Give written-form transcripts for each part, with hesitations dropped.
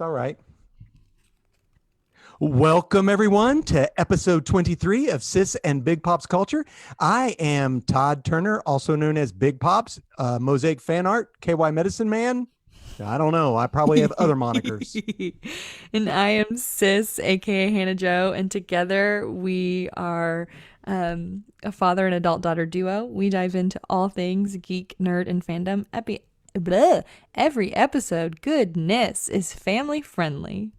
all right. Welcome, everyone, to episode 23 of Sis and Big Pops Culture. I am Todd Turner, also known as Big Pops, Mosaic Fan Art, KY Medicine Man. I don't know. I probably have other monikers. And I am Sis, aka Hannah Joe, and together we are a father and adult daughter duo. We dive into all things geek, nerd, and fandom. Every episode, goodness, is family friendly.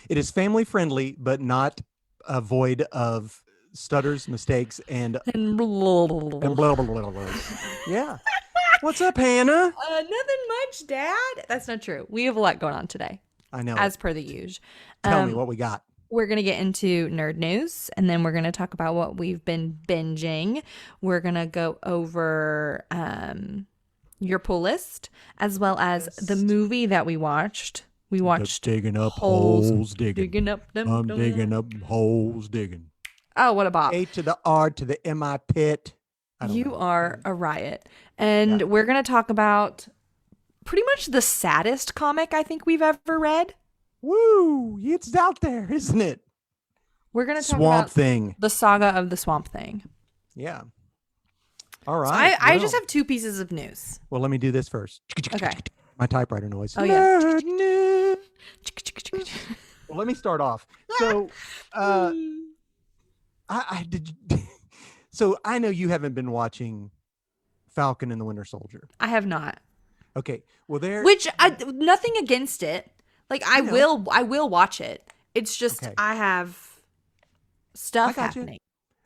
It is family friendly, but not void of stutters, mistakes, And and blah, blah, blah, blah, blah. Yeah. What's up, Hannah? nothing much, Dad. That's not true. We have a lot going on today, I know it. as per the usual. Tell me what we got. We're going to get into nerd news, and then we're going to talk about what we've been binging. We're going to go over your pull list, as well as the movie that we watched. We watched Digging up holes, digging up them. I'm digging up holes, digging. Oh, what a bop. A to the R to the MI pit. You are a riot. And we're going to talk about pretty much the saddest comic I think we've ever read. Woo! It's out there, isn't it? We're going to talk Swamp about Thing. the saga of the Swamp Thing. Yeah. All So right. I just have two pieces of news. Well, let me do this first. Okay. My typewriter noise. Oh, yeah. Nerd news. Well, let me start off. So, I did. So I know you haven't been watching Falcon and the Winter Soldier. I have not. Okay. Well, Which nothing against it. Like I will watch it. It's just Okay. I have stuff I gotcha. happening.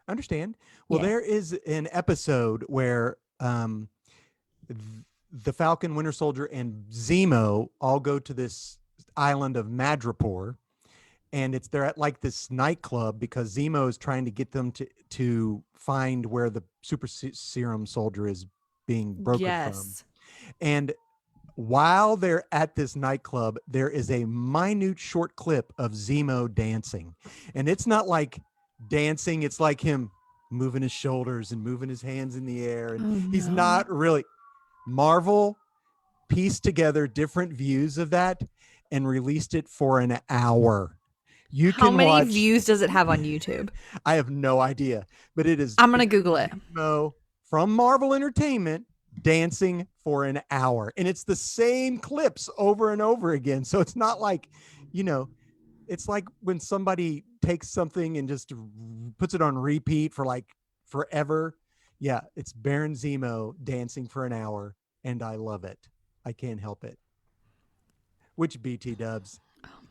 Understand. Well, Yeah. there is an episode where the Falcon, Winter Soldier, and Zemo all go to this island of Madripoor, and they're at like this nightclub because Zemo is trying to get them to find where the super serum soldier is being brokered from. Yes. And while they're at this nightclub, there is a minute short clip of Zemo dancing. And it's not like dancing, it's like him moving his shoulders and moving his hands in the air. And he's not really. Marvel pieced together different views of that and released it for an hour. How many views does it have on YouTube? I have no idea, but it is. I'm going to Google it. Zemo from Marvel Entertainment dancing for an hour, and it's the same clips over and over again. So it's not like, it's like when somebody takes something and just puts it on repeat for like forever. Yeah, it's Baron Zemo dancing for an hour, and I love it. I can't help it. Which BT Dubs?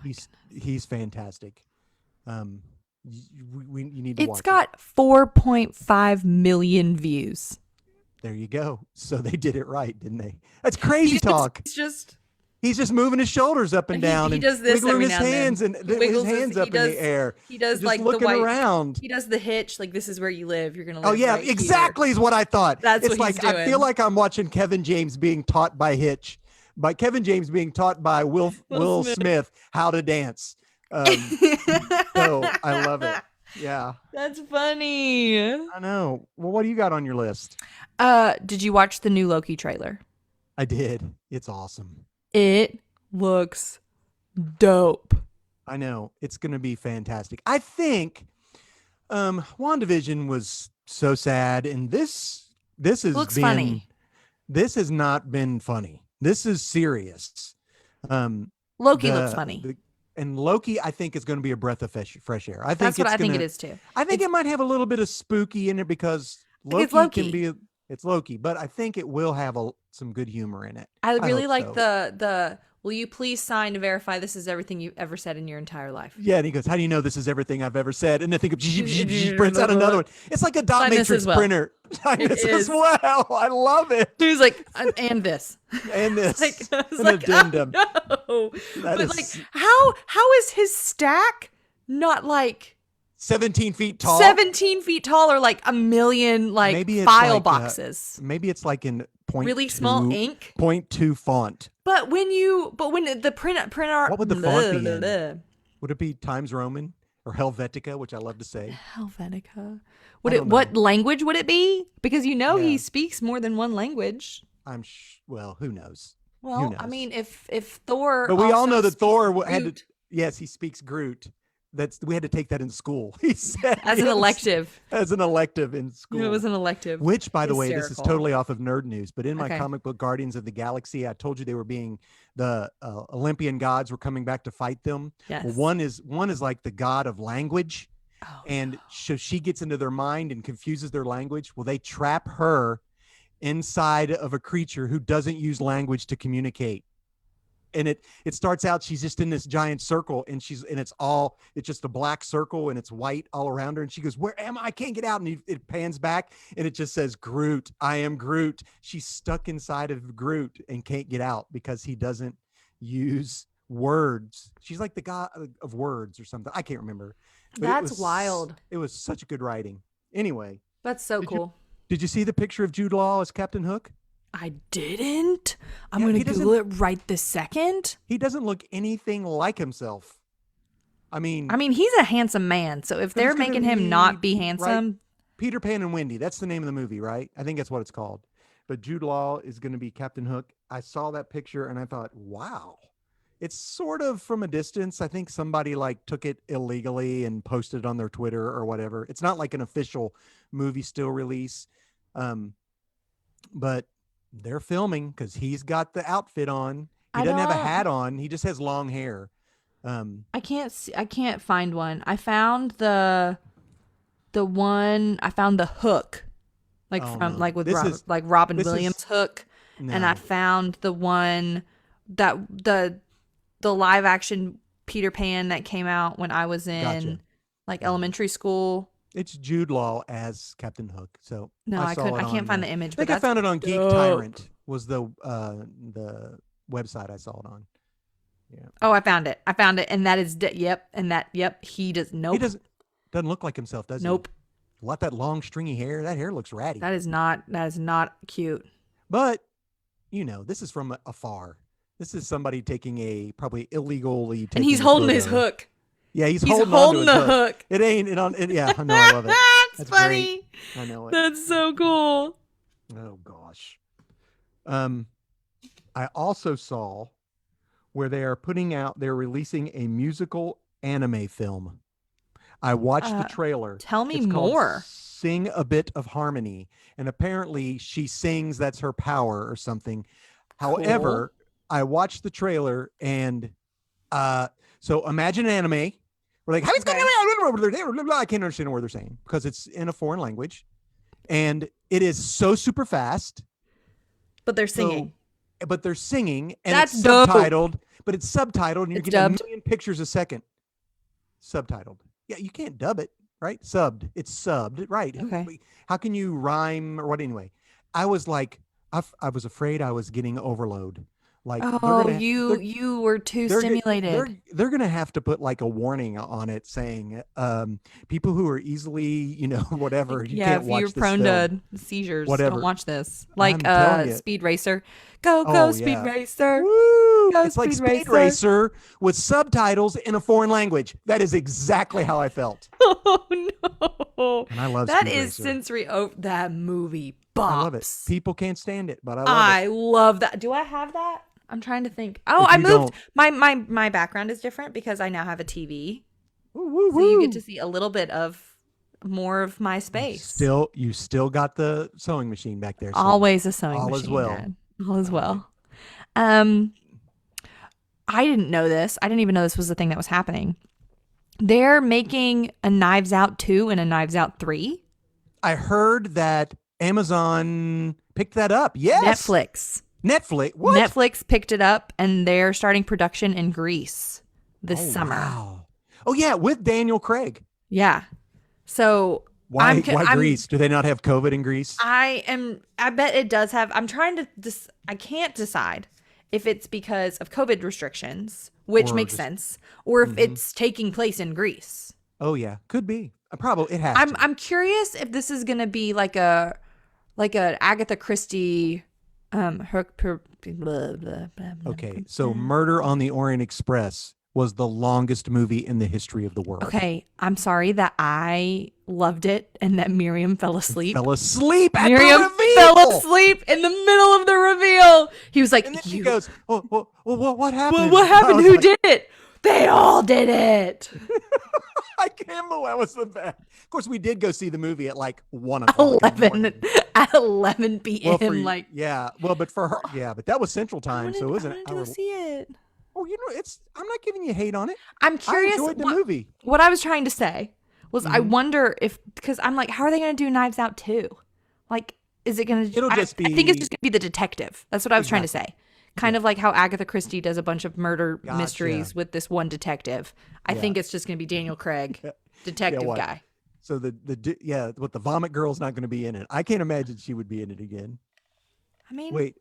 He's fantastic. You need to watch it. It's got 4.5 million views. There you go. So they did it right, didn't they? That's crazy talk. He's just moving his shoulders up and down. He does this wiggling every his now and hands then. and his hands up in the air. He does just like looking the white, around. He does the hitch, like this is where you live. You're gonna live. Oh yeah, right exactly here. is what I thought. That's it's what like he's doing. I feel like I'm watching Kevin James being taught by Hitch, by Kevin James being taught by Will Smith how to dance. So I love it. Yeah, that's funny. I know. Well, what do you got on your list? Did you watch the new Loki trailer? I did. It's awesome. It looks dope. I know. It's going to be fantastic. I think WandaVision was so sad, and this looks funny. This has not been funny. This is serious. Loki looks funny. And Loki, I think, is going to be a breath of fresh air. I think I think it is too. I think it might have a little bit of spooky in it because Loki can be. It's Loki, but I think it will have some good humor in it. I really like so. the will you please sign to verify this is everything you've ever said in your entire life? Yeah, and he goes, how do you know this is as ever said? And I think prints out another one. It's like a dot matrix printer. Sign this as well. I love it. He was like, and this. And this. An addendum. Oh, no. But like, how is his stack not like 17 feet tall? 17 feet tall, or like a million like maybe file boxes. Maybe it's like in really small ink. 0.2 font. But when the printer, what would the font be in? Would it be Times Roman or Helvetica, which I love to say? Helvetica. What language would it be? Because he speaks more than one language. Well, who knows? Who Well, I knows? mean, if Thor But we all know also that speaks Had to. Groot Yes, he speaks Groot. We had to take that in school. He said as we an had to, elective, as an elective in it was school. an elective. Which, by the way, this is Hysterical. totally off of nerd news. But in my Okay. comic book Guardians of the Galaxy, I told you they were being the Olympian gods were coming back to fight them. Well, Yes. one is like the god of language, Oh and no. so she gets into their mind and confuses their language. Well, they trap her inside of a creature who doesn't use language to communicate. And it starts out, she's just in this giant circle, and it's just a black circle, and it's white all around her, and she goes, where am I can't get out, and it pans back, and it just says Groot, I am Groot. She's stuck inside of Groot and can't get out because he doesn't use words. She's like the god of words or something, I can't remember. But That's wild. it was such good writing. Anyway, That's so did you cool. did you see the picture of Jude Law as Captain Hook? I didn't. I'm Yeah, gonna Google it right this second. he doesn't look anything like himself. I mean, I mean, he's a handsome man, so if they're who's going to making him be not be right? handsome, Peter Pan and Wendy. That's the name of the movie, right? I think that's what it's called. But Jude Law is going to be Captain Hook. I saw that picture and I thought, wow. It's sort of from a distance. I think somebody like took it illegally and posted it on their Twitter or whatever. It's not like an official movie still release. Um, but they're filming because he's got the outfit on. He I doesn't have a don't. hat on. He just has long hair. I can't see, I can't find one. I found the one. I found the Hook, like Oh from no, like with this Robin, is like Robin this Williams is Hook, and I no. found the one that the live action Peter Pan that came out when I was Gotcha. in like Yeah. elementary school. It's Jude Law as Captain Hook. So No, I I saw couldn't. it I can't on. find the I image, but think I that's found it on Geek dope. Tyrant. Was the website I saw it on? Yeah. Oh, I found it. I found it, and that is yep, and that yep. He does. He Nope, doesn't look like himself, does he? nope. What that long stringy hair? That hair looks ratty. That is not. That is not cute. But this is from afar. This is somebody taking a probably illegally And he's taking a holding his photo. hook. Yeah, he's He's holding on to holding his the hook. hook. It ain't it on. Yeah, I know. I love it. That's That's great. funny. I know it. That's so cool. Oh gosh. Um, I also saw where they're releasing a musical anime film. I watched the Uh, trailer. tell me It's called more. Sing a Bit of Harmony. And apparently she sings, that's her power or something. Cool. However, I watched the trailer and so imagine an anime. We're like, Okay. I can't understand a word they're saying because it's in a foreign language. And it is so super fast. But they're So singing. but they're singing and That's it's dope. subtitled, but it's subtitled and you're It's getting a dubbed. million pictures a second. Subtitled. Yeah, you can't dub it, right? Subbed. It's subbed, right? Okay. How can you rhyme or what anyway? I was like, I was afraid I was getting overload. Like Oh, you were too they're stimulated. they're gonna have to put like a warning on it saying people who are easily whatever, you Yeah, can't if you're watch this prone film, to seizures, don't whatever. watch this. I'm Like telling you. Speed Racer. Go, go, Oh Speed yeah. Racer. Woo! Go, It's like Speed Speed Racer. Racer with subtitles in a foreign language. That is exactly how I felt. Oh no. And I love That Speed is Racer. sensory that movie I love it. bops. People can't stand it, but I love I it. love that. Do I have that? I'm trying to think. Oh, If I you moved. don't, My background is different because I now have a TV. woo, woo, So you get to woo. see a little bit of more of my space. You still got the sewing machine back there, so Always a sewing all machine, is well. Dad. All is All right. well. Um, I didn't know this. I didn't even know this was the thing that was happening. They're making a Knives Out 2 and a Knives Out 3. I heard that Amazon picked that up. Yes. Netflix. Netflix. What? Netflix picked it up and they're starting production in Greece this Oh, summer. wow. Oh yeah, with Daniel Craig. Yeah. So Why Greece? Do they not have COVID in Greece? I bet it does have. I'm trying to I can't decide if it's because of COVID restrictions, which Or makes just sense, or if Mhm. it's taking place in Greece. Oh yeah, could be. Probably it has I'm to. I'm curious if this is gonna be like a Agatha Christie her blah, blah, blah, blah, Okay, so Murder on the Orient Express was the longest movie in the history of the world. Okay, I'm sorry that I loved it and that Miriam fell asleep. Fell asleep at the Miriam fell reveal. asleep in the middle of the reveal. He was like, And then she "You, goes, what well, happened? what I happened? was Who like, did it? They all did it." I can't believe that was the best. Of course, we did go see the movie at like 1 o'clock in the 11 morning. at 11 Well, for p.m. Like, yeah, well, but for her, yeah, but that was Central Time, so it I was an wanted to go hour. see it. Oh, it's. I'm not giving you hate on it. I'm I curious enjoyed the movie. what I was trying to say was I Hmm. wonder if, because I'm like, how are they going to do Knives Out 2? Like, is it going to, It'll just I think it's be just going to be the detective. That's what I was trying to exactly. say. Kind Yeah, of like how Agatha Christie does a bunch of murder gotcha. mysteries with this one detective. I Yeah, think it's just going to be Daniel Craig, yeah, yeah. detective What? guy. So yeah, what the vomit girl's not going to be in it. I can't imagine she would be in it again. I mean, Wait,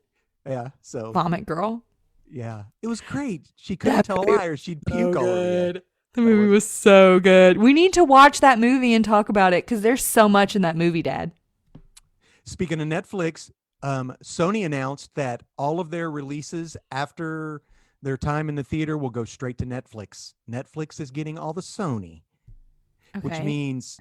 yeah. So Vomit Girl. yeah, it was great. She couldn't That tell a movie lie or she'd was so puke all over you. good. The That movie was was so good. We need to watch that movie and talk about it because there's so much in that movie, Dad. speaking of Netflix. Sony announced that all of their releases after their time in the theater will go straight to Netflix. Netflix is getting all the Sony, which Okay. means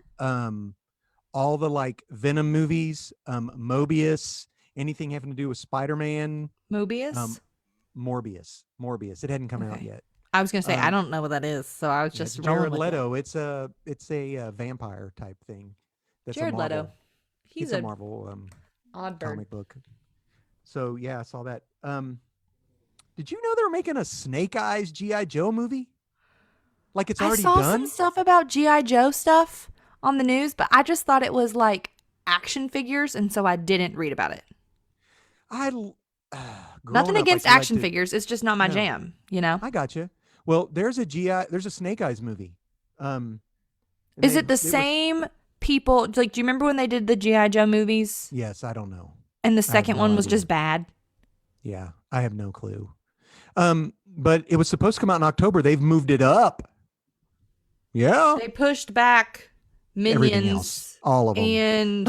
all the like Venom movies, Mobius, anything having to do with Spider-Man, um, Mobius? Morbius. It hadn't come out Okay. yet. I was gonna say I Um, don't know what that is, so I was yeah, it's just rolling Jared with it. Leto. It's a vampire type thing. That's a Jared Leto. Marvel. He's It's a a Marvel odd bird. comic book. So yeah, I saw that. Did you know they're making a Snake Eyes GI Joe movie? Like it's I already saw some done? stuff about G.I. Joe stuff on the news, but I just thought it was like action figures, and so I didn't read about it. I Nothing growing up, I against action collected. figures. It's just not my No, jam, you know? I got you. Well, there's a Snake Eyes movie. Um, and Is it the it was same people? Like, do you remember when they did the G.I. Joe movies yes. I don't know. and the I have second no one was idea. just bad? Yeah, I have no clue. But it was supposed to come out in October. They've moved it up. Yeah, They pushed back everything else, Minions all of them. and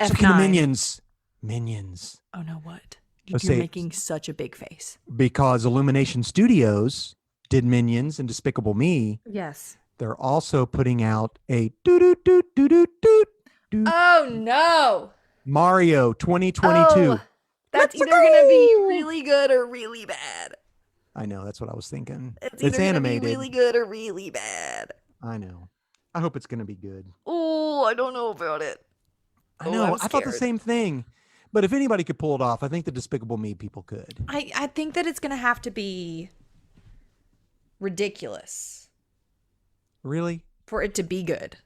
Speaking of F9. Minions. Oh no, what? Let's You're say making such a big face. because Illumination Studios did Minions and Despicable Me, Yes. they're also putting out a doo doo doo doo doo doo doo Oh no. Mario Oh, 2022. that's Let's either going to be go. really good or really bad. I know that's what I was thinking. It's It's either going to be animated. really good or really bad. I know. I hope it's going to be good. Oh, I don't know about it. I Oh, know. I'm I thought the scared. same thing. But if anybody could pull it off, I think the Despicable Me people could. I think that it's going to have to be ridiculous Really? for it to be good.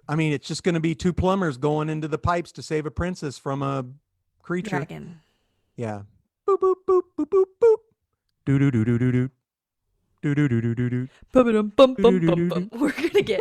I mean, it's just going to be two plumbers going into the pipes to save a princess from a creature. Dragon. Yeah. Boop boop boop boop boop boop. Do do do do do do. Do do do do do do. Bum, bum, Do do bum, do bum, do bum. do. We're going to get,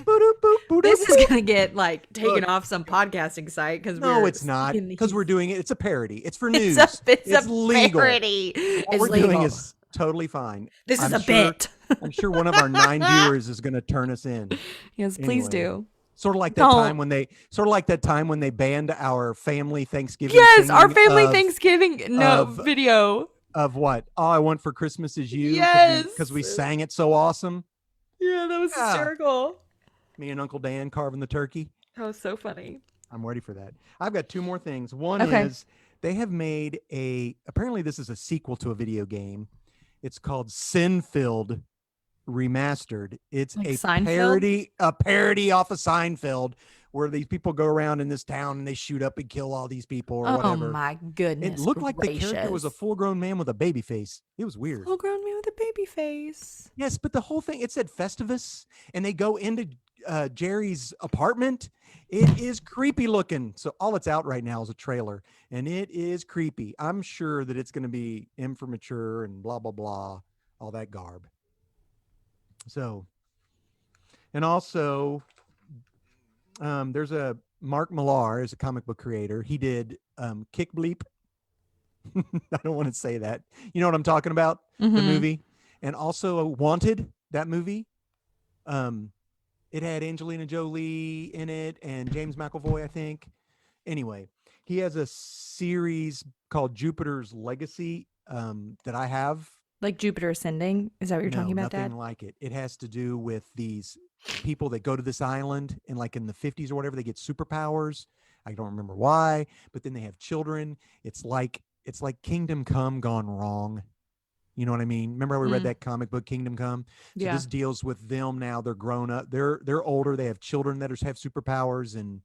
Boop boop boop this boop is boop. going to get like taken Look, off some podcasting site because no, we're it's not speaking because these. we're doing it. It's a parody. It's for It's a, news. it's It's a legal. parody. What It's we're doing legal. is totally fine. This is I'm a sure. bit. I'm sure one of our 9 viewers is going to turn us in. Yes, please Anyway, do. Don't. sort of like that time when they banned our family Thanksgiving Yes, our singing family Thanksgiving no of video. of what all I want for Christmas is you because Yes. we sang it so awesome. Yeah, that was Yeah, hysterical. me and Uncle Dan carving the turkey. That was so funny. I'm ready for that. I've got two more things. One Okay. is they have made apparently this is a sequel to a video game. It's called Sinfilled Remastered. It's Like a Seinfeld? parody off of Seinfeld where these people go around in this town and they shoot up and kill all these people or Oh whatever. my It goodness looked like the character was a gracious. full-grown man with a baby face. It was weird. Full grown man with a baby face. Yes, but the whole thing, it said Festivus, and they go into Jerry's apartment. It is creepy looking. So all it's out right now is a trailer, and it is creepy. I'm sure that it's going to be immature and blah, blah, blah, all that garb. So, and also, there's a Mark Millar is a comic book creator. He did Kick Bleep. I don't want to say that. You know what I'm talking about? The Mm-hmm. movie. And also Wanted, that movie. It had Angelina Jolie in it and James McAvoy, I think. Anyway, he has a series called Jupiter's Legacy that I have Like Jupiter Ascending? Is that what you're No, talking about, nothing Dad? like it. It has to do with these people that go to this island and like in the 50s or whatever, they get superpowers. I don't remember why, but then they have children. It's like Kingdom Come gone wrong. You know what I mean? Remember how we read Mm, that comic book Kingdom Come? So yeah. this deals with them now. They're grown up. They're older. They have children that have superpowers, and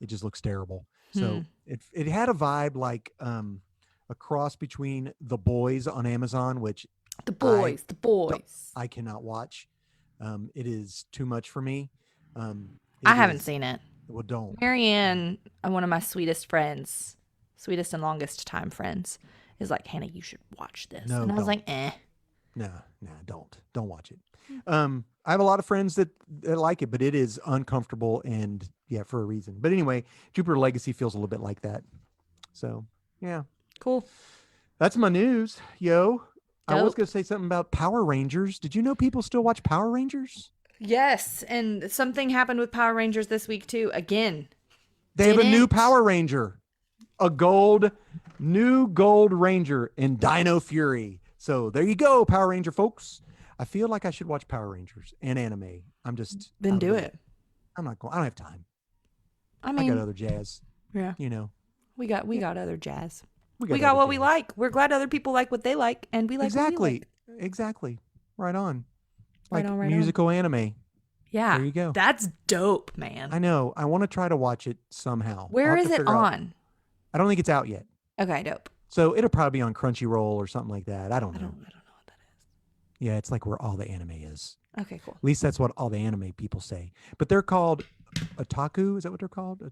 it just looks terrible. Hmm. So it had a vibe like a cross between The Boys on Amazon, which The I boys. The don't- boys. I cannot watch. It is too much for me. I It haven't is. seen it. Well, don't. Marianne, one of my sweetest friends, sweetest and longest time friends, is like, Hannah, you should watch this. No, And I was don't. like, eh. No, no, don't watch it. I have a lot of friends that like it, but it is uncomfortable and yeah, for a reason. But anyway, Jupiter Legacy feels a little bit like that. So yeah, Cool. that's my news, yo. I was Dope. gonna say something about Power Rangers. Did you know people still watch Power Rangers? Yes. And something happened with Power Rangers this week, too. Again. They have a new Didn't. Power Ranger, a new gold Ranger in Dino Fury. So there you go, Power Ranger folks. I feel like I should watch Power Rangers and anime. I'm just Then out of do the- it. I'm not going. I don't have time. I I mean, got other jazz. yeah. You know, We got other jazz. We other got what we jazz. like. We're glad other people like what they like, and we like what we Exactly. like. Exactly. Right on. Right Like on, right on. musical anime. Yeah. There you go. That's dope, man. I know. I want to try to watch it somehow. I'll Where have is to it figure out- on? I don't think it's out yet. Okay, dope. So it'll probably be on Crunchyroll or something like that. I don't know. I don't know what that Yeah, it's like where all the anime is. is. Okay, cool. At least that's what all the anime people say. But they're called otaku. Is that what they're called?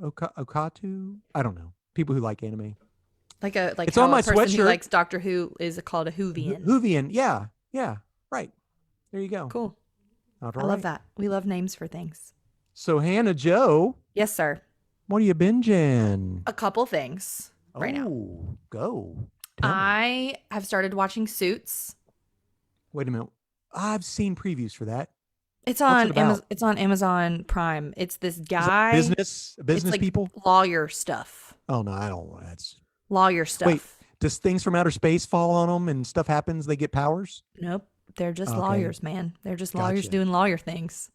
Okatu? I don't know. People who like anime. Like It's how on my a person who sweatshirt. likes Doctor Who is called a Whovian. Hoovian. Yeah. Yeah. Right. There you go. Cool. All I love that. We love names for things. So Hannah Joe, Yes, sir. what are you binging? A couple things right now. Oh, go. Tell me. I have started watching Suits. Wait a minute. I've seen previews for that. It's What's on it about? It's on Amazon Prime. It's this Is it guy. business It's like people? lawyer stuff. Oh no, I don't. That's Lawyer stuff. Wait. Does things from outer space fall on them and stuff happens? They get powers. Nope. They're just Okay. lawyers, man. They're just lawyers Gotcha. doing lawyer things.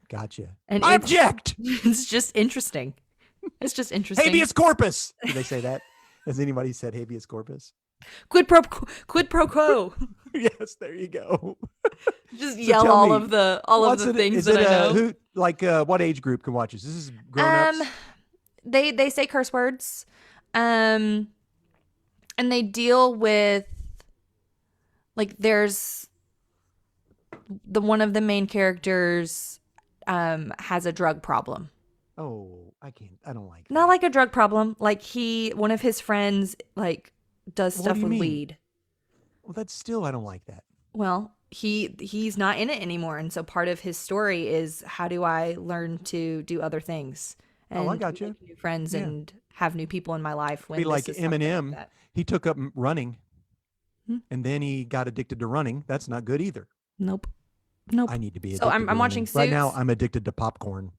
Gotcha. And I it's, object. it's just interesting. It's just interesting. Habeas corpus. Did they say that? Has anybody said habeas corpus? Quid pro quo. Yes, there you go. Just So yell tell all me, of the things is that it I know. who like what age group can watch this? This is grown ups. They say curse words. And they deal with like there's one of the main characters has a drug problem. Oh, I can't. I don't like. Not like a drug problem, like one of his friends like does What stuff do you with mean? weed. Well, that's still. I don't like that. Well, he's not in it anymore, and so part of his story is how do I learn to do other things and Oh, I gotcha. make new friends Yeah. and have new people in my life when Be this like is something Eminem. like that. He took up running, Hmm. and then he got addicted to running. That's not good either. Nope. I need to be. So Addicted I'm to watching running. Right now. Suits. I'm addicted to popcorn.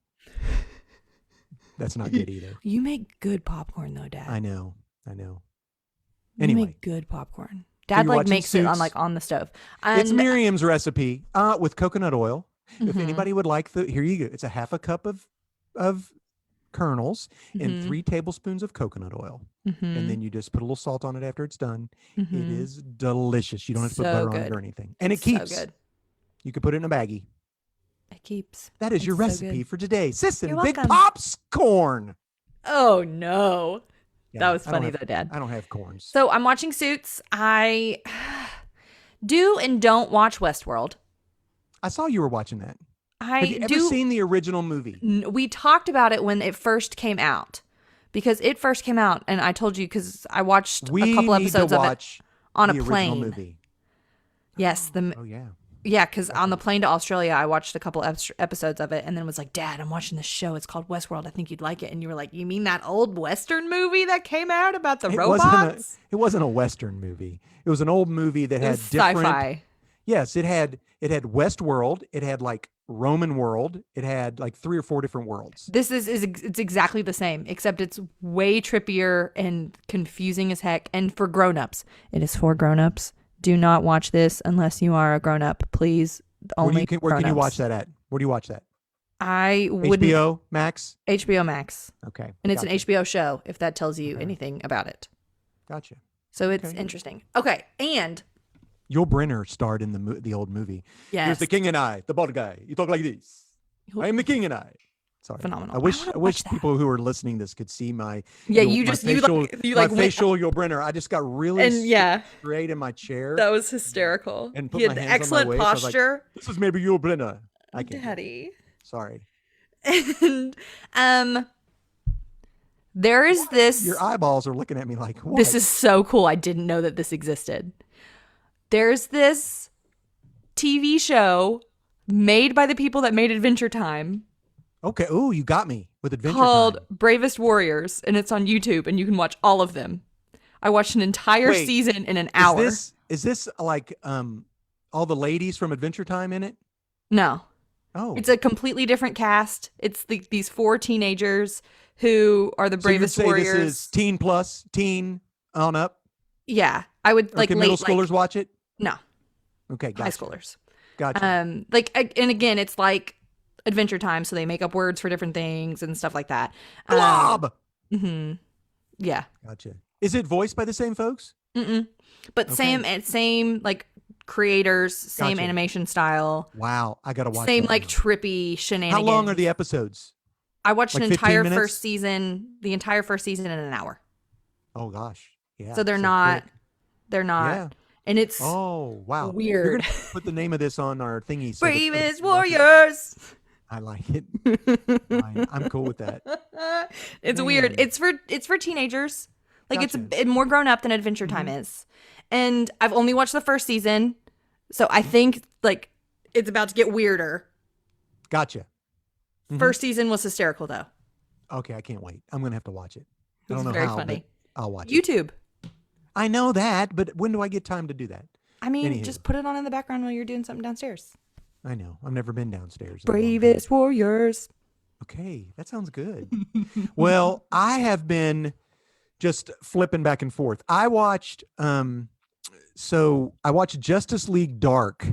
That's not good either. You make good popcorn though, Dad. I know. I know. You Anyway. make good popcorn. Dad you're like watching makes it on Suits? on the stove. It's And- Miriam's recipe with coconut oil. If Mhm. anybody would like here you go. It's a half a cup of kernels and Mhm. 3 tablespoons of coconut oil. Mhm. And then you just put a little salt on it after it's done. It Mhm. is delicious. You don't have to put So butter on it good. or anything. And it So keeps. good. You could put it in a baggie. It keeps. That is your It's so recipe good. for today. Sisson, You're Big welcome. Pops corn. Oh no. Yeah, That was I don't funny have- though, Dad. I don't have corns. So I'm watching Suits. I do and don't watch Westworld. I saw you were watching that. I Have you ever do. seen the original movie? We talked about it when it first came out because it first came out, and I told you because I watched We a couple need episodes to of it watch on a the original plane. movie. Yes, Oh yeah. yeah, because on the plane to Australia, I watched a couple episodes of it, and then was like, "Dad, I'm watching this show. It's called Westworld. I think you'd like it." And you were like, "You mean that old Western movie that came out about the robots?" It wasn't a Western movie. It was an old movie that It had was different. sci-fi. Yes, it had Westworld. It had like Roman world. It had like 3 or 4 different worlds. This is it's exactly the same, except it's way trippier and confusing as heck. And for grown-ups, it is for grown-ups, Do not watch this unless you are a grown up. Please, only Where can you watch grown-ups. that at? Where do you watch that? I wouldn't. HBO Max. HBO Max, Okay, and it's an gotcha. HBO show. If that tells you Okay, anything about it, gotcha. so it's Okay. interesting. Okay, and Yul Brynner starred in the old movie. Here's yes, the king and I, the bald guy. You talk like this. I am the king and I. Sorry. phenomenal. I wish wanna I watch wish that. people who are listening to this could see my Yeah, my facial you my like went facial Yul Brynner. I just got really and yeah, straight in my chair that was hysterical. and He put my had the hands on my excellent waist. I was like, posture, this is maybe Yul Brynner. I can't do it. Daddy. Sorry. And there is this. Your eyeballs are looking at me like, what? This is so cool. I didn't know that this existed. There's this TV show made by the people that made Adventure Time Okay. Oh, you got me with Adventure called Time. Bravest Warriors, and it's on YouTube, and you can watch all of them. I watched an entire Wait, season in an hour. Is this like all the ladies from Adventure Time in it? No, Oh. it's a completely different cast. It's these four teenagers who are the So you would bravest say warriors. this is teen plus, teen on up? Yeah, I would Or like can late, middle schoolers watch it? no, Okay, high gotcha. schoolers. Gotcha. And again, it's like Adventure Time, so they make up words for different things and stuff like that. Blob! hmm Yeah. Gotcha. Is it voiced by the same folks? Mm-mm. But Okay. same like creators, same Gotcha. animation style, Wow, I gotta watch same that like now. trippy How shenanigans. long are the episodes? I watched Like an 15 entire minutes? first season, the entire first season in an hour. Oh gosh. Yeah. So they're so not, quick. they're not, Yeah. and it's Oh wow. You're weird. gonna put the name of this on our thingy so that other Bravest people watch it? warriors. I like it. Fine. I'm cool with that. It's weird. Man. It's for teenagers. Like it's a Gotcha. bit more grown up than Adventure Time Mhm. is. And I've only watched the first season, so I think like it's about to get weirder. Gotcha. Mhm. First season was hysterical though. Okay, I can't wait. I'm gonna have to watch it. It I was don't know very how, funny. but I'll watch it. YouTube. I know that, but when do I get time to do that? I mean, Anywho. just put it on in the background while you're doing something downstairs. I know. I've never been downstairs. in a long time. Bravest warriors. Okay, that sounds good. Well, I have been just flipping back and forth. I watched I watched Justice League Dark,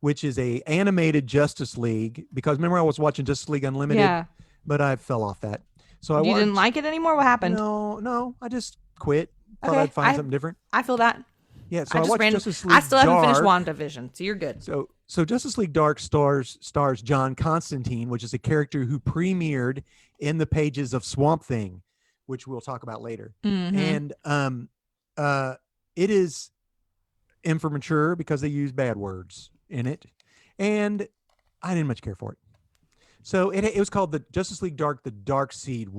which is a animated Justice League, because remember I was watching Justice League Unlimited, Yeah. but I fell off that. So I You watched didn't like it anymore? What happened? No, I just quit. Thought Okay, I'd find something different. I feel that. Yeah, so I I, just watched ran. Justice League I still haven't finished Dark. WandaVision, so you're good. So Justice League Dark stars John Constantine, which is a character who premiered in the pages of Swamp Thing, which we'll talk about later. Mhm. And it is immature because they use bad words in it, and I didn't much care for it. So it was called the Justice League Dark, the Dark Side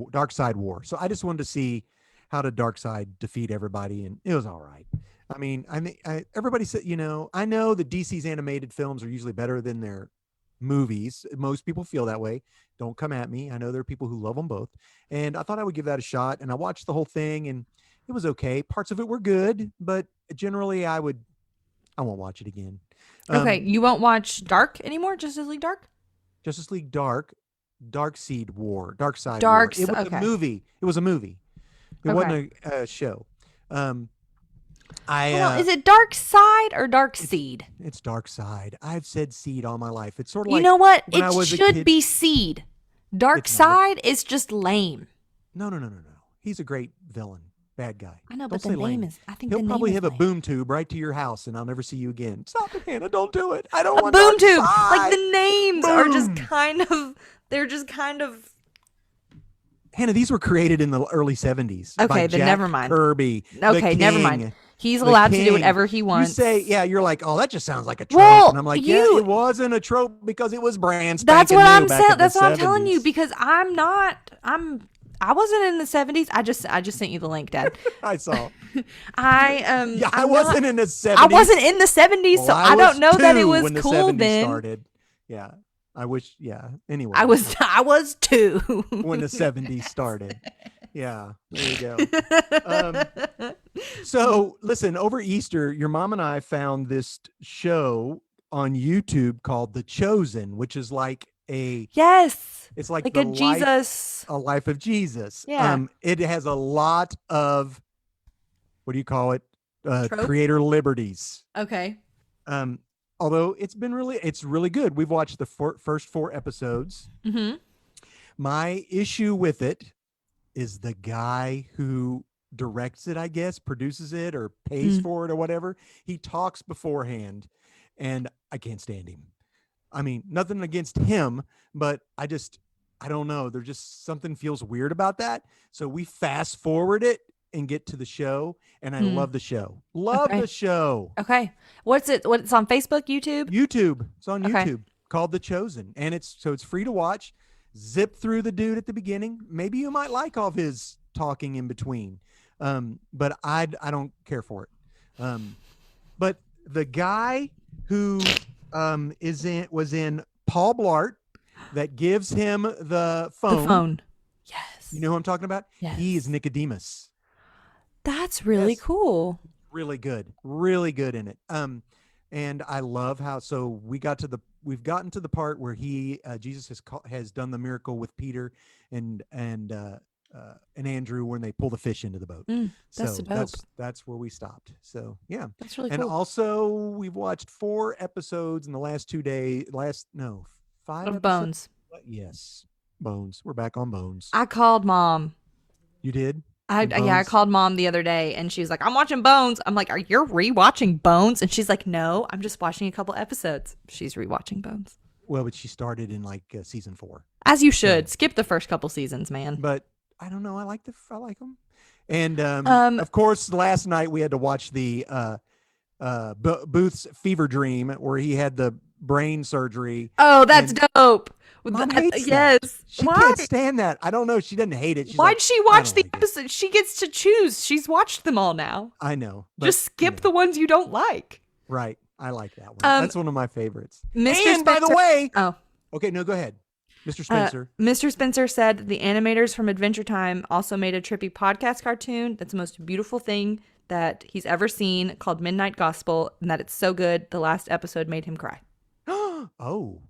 War. So I just wanted to see how the Dark Side defeat everybody, and it was all right. Everybody said, I know that DC's animated films are usually better than their movies. Most people feel that way. Don't come at me. I know there are people who love them both, and I thought I would give that a shot. And I watched the whole thing, and it was okay. Parts of it were good, but generally, I won't watch it again. Okay, you won't watch Dark anymore? Justice League Dark? Justice League Dark, Dark Side War. Dark. It was Okay. a movie. It was a movie. It Okay. wasn't a show. Hold on, is it Dark Side or Dark Seed? It's Dark Side. I've said Seed all my life. It's sort of You like know what? when I It was a should kid- be Seed. Dark It's not. Side is just lame. No. He's a great villain, bad guy. I know, Don't but the say name lame. is. I think He'll the probably name have is a lame. boom tube right to your house, and I'll never see you again. Stop it, Hannah! Don't do it. I don't A want boom Dark tube. Like Side. the names are just Boom. kind of. They're just kind of. Hannah, these were created in the early '70s. Okay, by then Jack never mind. Kirby. Okay, the never mind. King, He's the allowed to do King. whatever he wants. You say, yeah, you're like, oh, that just sounds like a trope, Well, and I'm like, you- yeah, it wasn't a trope because it was brand That's spanking what new I'm back saying. in the That's what I'm telling you 70s. because I'm not. I wasn't in the 70s. I just sent you the link, Dad. I saw. Yeah, I I'm wasn't not- in the 70s. I wasn't in the 70s, Well, so I was don't know that it 2 was when the cool 70s then. started. Yeah, I wish. Yeah. Anyway, I was 2 when the 70s started. Yeah, there you go. So listen, over Easter, your mom and I found this show on YouTube called The Chosen, which is like Yes, it's like like the a life, Jesus. a life of Jesus. Yeah. It has a lot of, what do you call it? Trope. creator liberties. Okay. Um, although it's really good. We've watched the first 4 episodes. Mm-hmm. My issue with it is the guy who directs it, I guess, produces it or pays Mm. for it or whatever. He talks beforehand, and I can't stand him. I mean, nothing against him, but I don't know. There just something feels weird about that. So we fast forward it and get to the show, and I Mm. love the show. Love Okay. the show. Okay. What's it? What's on Facebook, YouTube? YouTube. It's on Okay. YouTube called The Chosen, and it's free to watch. Zip through the dude at the beginning. Maybe you might like all of his talking in between, but I don't care for it. But the guy who was in Paul Blart that gives him the The phone. phone. You Yes. know who I'm talking about? He is Yes. Nicodemus. That's really Yes, cool. really good in it. And I love how we've gotten to the part where Jesus has done the miracle with Peter and and Andrew when they pull the fish into the boat. That's So dope. that's where we stopped. So yeah, That's really and cool. also we've watched 4 episodes in the last 2 days. Last no 5 episodes. Bones. Yes, Bones. We're back on Bones. I called mom. You did? I And yeah, I Bones. called mom the other day and she was like, "I'm watching Bones." I'm like, "Are you rewatching Bones?" And she's like, "No, I'm just watching a couple episodes." She's rewatching Bones. Well, but she started in like season 4. As you So, should. Skip the first couple seasons, man. but I don't know. I like them. And Um, of course, last night we had to watch the Booth's fever dream where he had the brain surgery. oh, that's And dope. Mom hates that. Yes. She Why? can't stand that. I don't know. She doesn't hate it. She's Why'd like, she I watch don't the like it. episode? She gets to choose. She's watched them all now. I know. But, Just skip the ones you don't like. Right. I like that one. Um, That's one of my favorites. Mr. And by the Spencer- way, Oh. okay, no, go ahead, Mr. Spencer. Mr. Spencer said the animators from Adventure Time also made a trippy podcast cartoon that's the most beautiful thing that he's ever seen called Midnight Gospel, and that it's so good the last episode made him cry. Oh.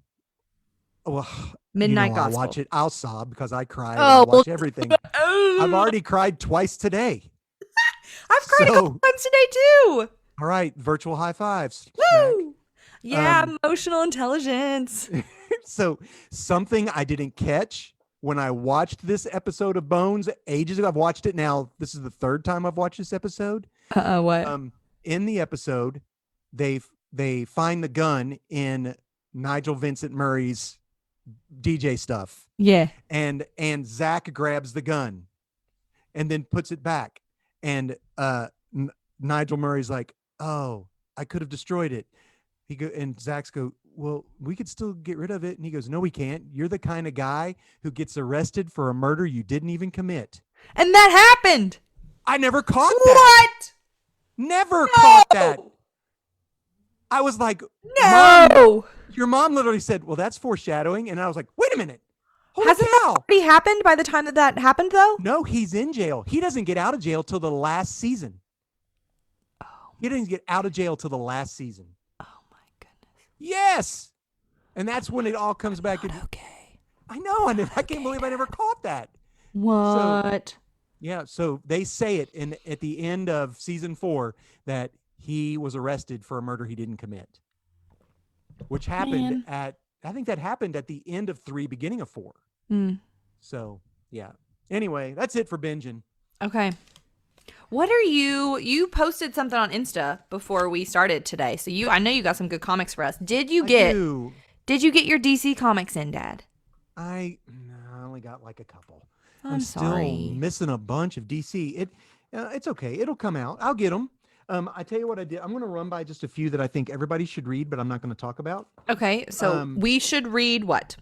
Well, Midnight I'll Gospel. watch it. I'll sob because I cry. Oh, I watch everything. I've I've already cried twice today. cried a couple times today too. All right, virtual high fives. Smack. Woo! Yeah, Um, emotional intelligence. So something I didn't catch when I watched this episode of Bones ages ago. I've watched it now. This is the 3rd time I've watched this episode. What? In the episode, they find the gun in Nigel Vincent Murray's DJ stuff, Yeah. and Zach grabs the gun and then puts it back, and Nigel Murray's like, "Oh, I could have destroyed it." And Zach's go, "Well, we could still get rid of it." And he goes, "No, we can't. You're the kind of guy who gets arrested for a murder you didn't even commit." And that happened. I never caught that. What? Never caught that. I was like, Mom, No. your mom literally said, "Well, that's foreshadowing." And I was like, wait a minute. Holy Hasn't that cow. already happened by the time that happened, though? No, he's in jail. He doesn't get out of jail till the last season. Oh, He doesn't get out of jail till the last season. oh my goodness. Yes. And that's when it all comes back. Okay. I know. I can't believe I never caught that. What? Yeah. So they say it at the end of season 4 that he was arrested for a murder he didn't commit, which happened I think that happened at the end of 3, beginning of 4. Mm. So yeah. Anyway, that's it for binging. Okay. What are you posted something on Insta before we started today. So I know you got some good comics for us. Did you get your DC comics in, Dad? I only got like a couple. I'm still sorry. missing a bunch of DC. It's okay. It'll come out. I'll get them. I tell you what I did. I'm going to run by just a few that I think everybody should read, but I'm not going to talk about. Okay, so we should read what?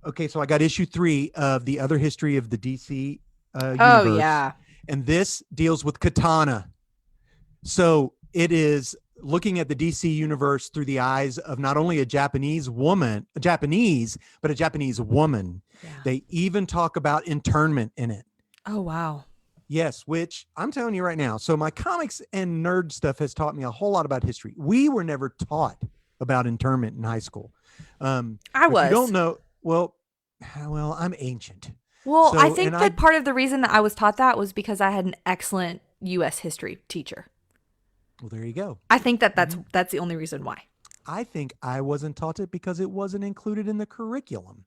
Okay, so I got issue 3 of The Other History of the DC universe. Oh, yeah. And this deals with Katana. So it is looking at the DC universe through the eyes of not only a Japanese woman. Yeah. They even talk about internment in it. Oh, wow. Yes, which I'm telling you right now. So my comics and nerd stuff has taught me a whole lot about history. We were never taught about internment in high school. I if was. you don't know, well, I'm ancient. Well, So- I think and that part of the reason that I was taught that was because I had an excellent U.S. history teacher. Well, there you go. I think that Hmm. that's the only reason why. I think I wasn't taught it because it wasn't included in the curriculum.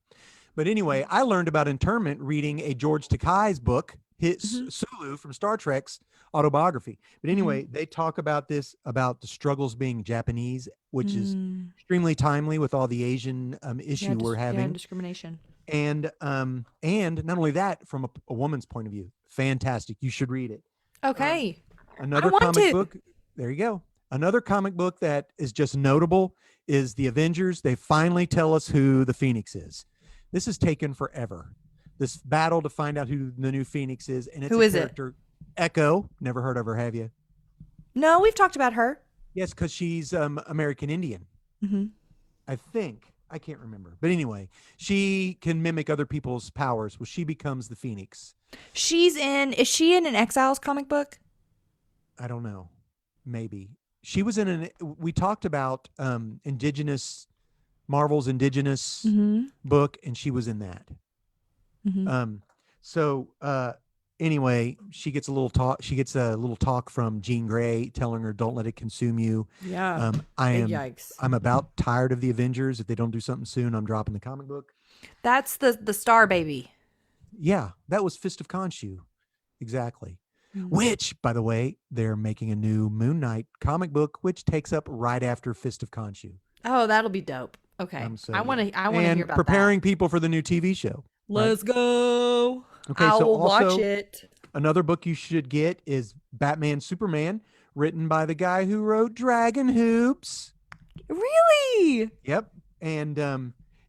But anyway, I learned about internment reading a George Takei's book, his Hmm. Sulu from Star Trek's autobiography. But Hmm. anyway, they talk about this, about the struggles being Japanese, which is Mm. extremely timely with all the Asian Yeah, issue we're yeah, having. discrimination. And not only that, from a woman's point of view, fantastic. You should read it. Um, Okay. I Another want comic to. book. There you go. Another comic book that is just notable is the Avengers. They finally tell us who the Phoenix is. This has taken forever. This battle to find out who the new Phoenix is, and it's Who a is it? character. Echo. Never heard of her, have you? No, we've talked about her. Yes, because she's American Indian. Hmm. I think. I can't remember. But anyway, she can mimic other people's powers. Well, she becomes the Phoenix. She's in. Is she in an Exiles comic book? I don't know. Maybe. She was in an, we talked about indigenous, Marvel's indigenous Mm-hmm. book, and she was in that. Mm-hmm. Um, so anyway, she gets a little talk from Jean Grey telling her, don't let it consume you. Yeah. I Big am, yikes. I'm about tired of the Avengers. If they don't do something soon, I'm dropping the comic book. That's the Star Baby. Yeah, that was Fist of Khonshu. Exactly. Mm. Which, by the way, they're making a new Moon Knight comic book, which takes up right after Fist of Khonshu. Oh, that'll be dope. Okay. So I want yeah, to. I want to hear and about that. preparing people for the new TV show. Right. Let's go. Okay. I So will watch also it. another book you should get is Batman Superman, written by the guy who wrote Dragon Hoops. Really? Yep. And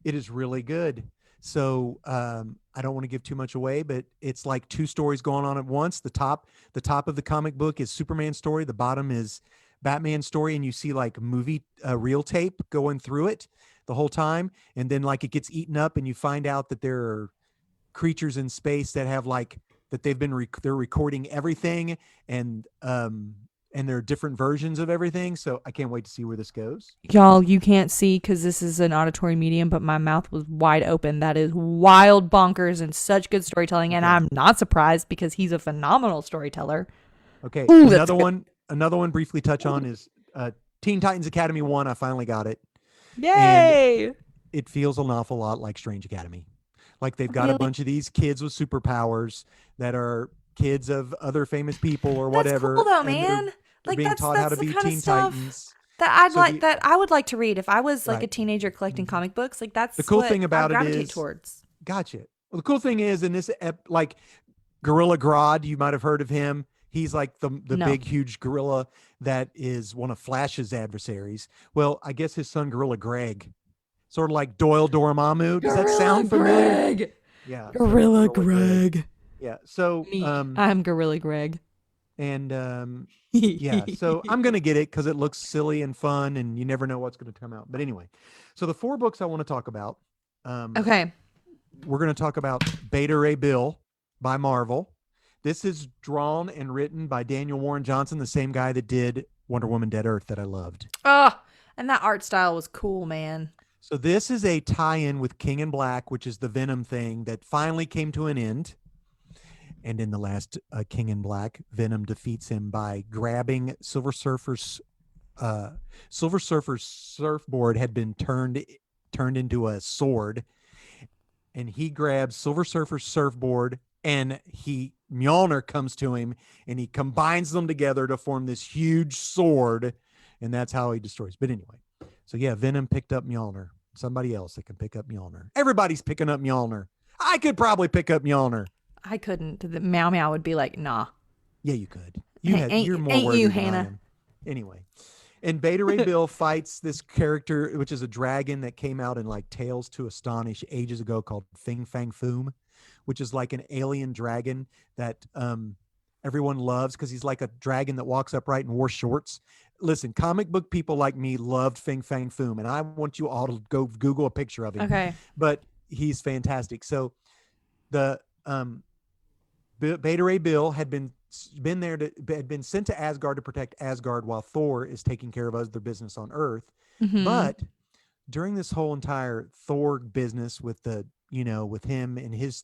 it is really good. So I don't want to give too much away, but it's like two stories going on at once. The top of the comic book is Superman's story. The bottom is Batman's story, and you see like movie reel tape going through it the whole time, and then like it gets eaten up, and you find out that there are creatures in space that have like that they're recording everything, and there are different versions of everything. So I can't wait to see where this goes. Y'all, you can't see because this is an auditory medium, but my mouth was wide open. That is wild bonkers and such good storytelling. And Okay. I'm not surprised because he's a phenomenal storyteller. Okay. Ooh, that's Another good. one. Another one. Briefly touch on is Teen Titans Academy 1. I finally got it, and Yay. it feels an awful lot like Strange Academy. Like they've got a Really? bunch of these kids with superpowers that are kids of other famous people or That's cool whatever, though, and man. they're Like being taught how that's to the be kind of Teen stuff Titans. So the that I would like to read if I was like a right. teenager collecting comic books. Like The that's cool what thing I would about it gravitate is, towards. gotcha. Well, the cool thing is in this like Gorilla Grodd, you might have heard of him. He's like the No. big huge gorilla that is one of Flash's adversaries. Well, I guess his son Gorilla Greg, sort of like Doyle Dormammu. Does that Gorilla sound familiar? Greg. Yeah. So Gorilla Gorilla Greg. Greg. Yeah. So Me. I'm Gorilla Greg. and yeah. So I'm gonna get it because it looks silly and fun, and you never know what's gonna come out. But anyway, so the four books I want to talk about. Um, Okay. we're going to talk about Beta Ray Bill by Marvel. This is drawn and written by Daniel Warren Johnson, the same guy that did Wonder Woman Dead Earth that I loved. Oh, and that art style was cool, man. So this is a tie-in with King in Black, which is the Venom thing that finally came to an end. And in the last King in Black, Venom defeats him by grabbing uh, Silver Surfer's surfboard had been turned into a sword, and he grabs Silver Surfer's surfboard, and Mjolnir comes to him, and he combines them together to form this huge sword, and that's how he destroys. But anyway, so yeah, Venom picked up Mjolnir. Somebody else that can pick up Mjolnir. Everybody's picking up Mjolnir. I could probably pick up Mjolnir. I couldn't. The Meow Meow would be like, nah. Yeah, you could. You're more Ain't worthy you, than I Hannah? am. Anyway, and Beta Ray Bill fights this character, which is a dragon that came out in like Tales to Astonish ages ago, called Fing Fang Foom, which is like an alien dragon that everyone loves because he's like a dragon that walks upright and wore shorts. Listen, comic book people like me loved Fing Fang Foom, and I want you all to go Google a picture of him. Okay. But he's fantastic. So the Beta Ray Bill had been sent to Asgard to protect Asgard while Thor is taking care of other business on Earth. Mm-hmm. But during this whole entire Thor business with with him and his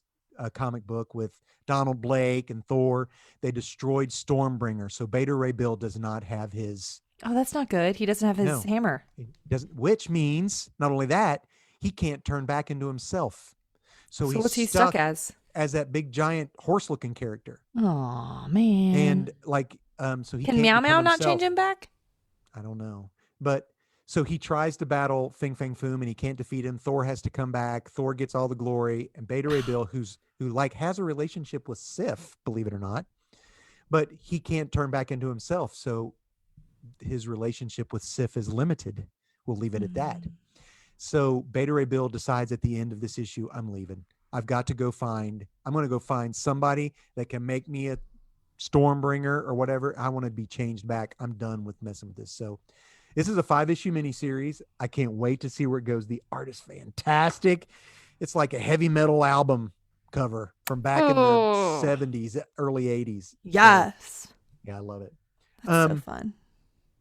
comic book with Donald Blake and Thor. They destroyed Stormbringer, so Beta Ray Bill does not have his. Oh, that's not good. He doesn't have his No, hammer. it doesn't. Which means not only that, he can't turn back into himself. So So he's what's he stuck stuck as? as that big giant horse-looking character, Oh man. and like so he Can can't Meow become Meow not change himself. him back? I don't know. But so he tries to battle Fing Fang Foom and he can't defeat him. Thor has to come back. Thor gets all the glory. And Beta Ray Bill, who like has a relationship with Sif, believe it or not, but he can't turn back into himself. So his relationship with Sif is limited. We'll leave it at that. Mm. So Beta Ray Bill decides at the end of this issue, I'm leaving. I'm going to go find somebody that can make me a Stormbringer or whatever. I want to be changed back. I'm done with messing with this. So this is a 5-issue miniseries. I can't wait to see where it goes. The art is fantastic. It's like a heavy metal album cover from back in the Oh 70s, early 80s. So yes. yeah, I love it. That's so fun.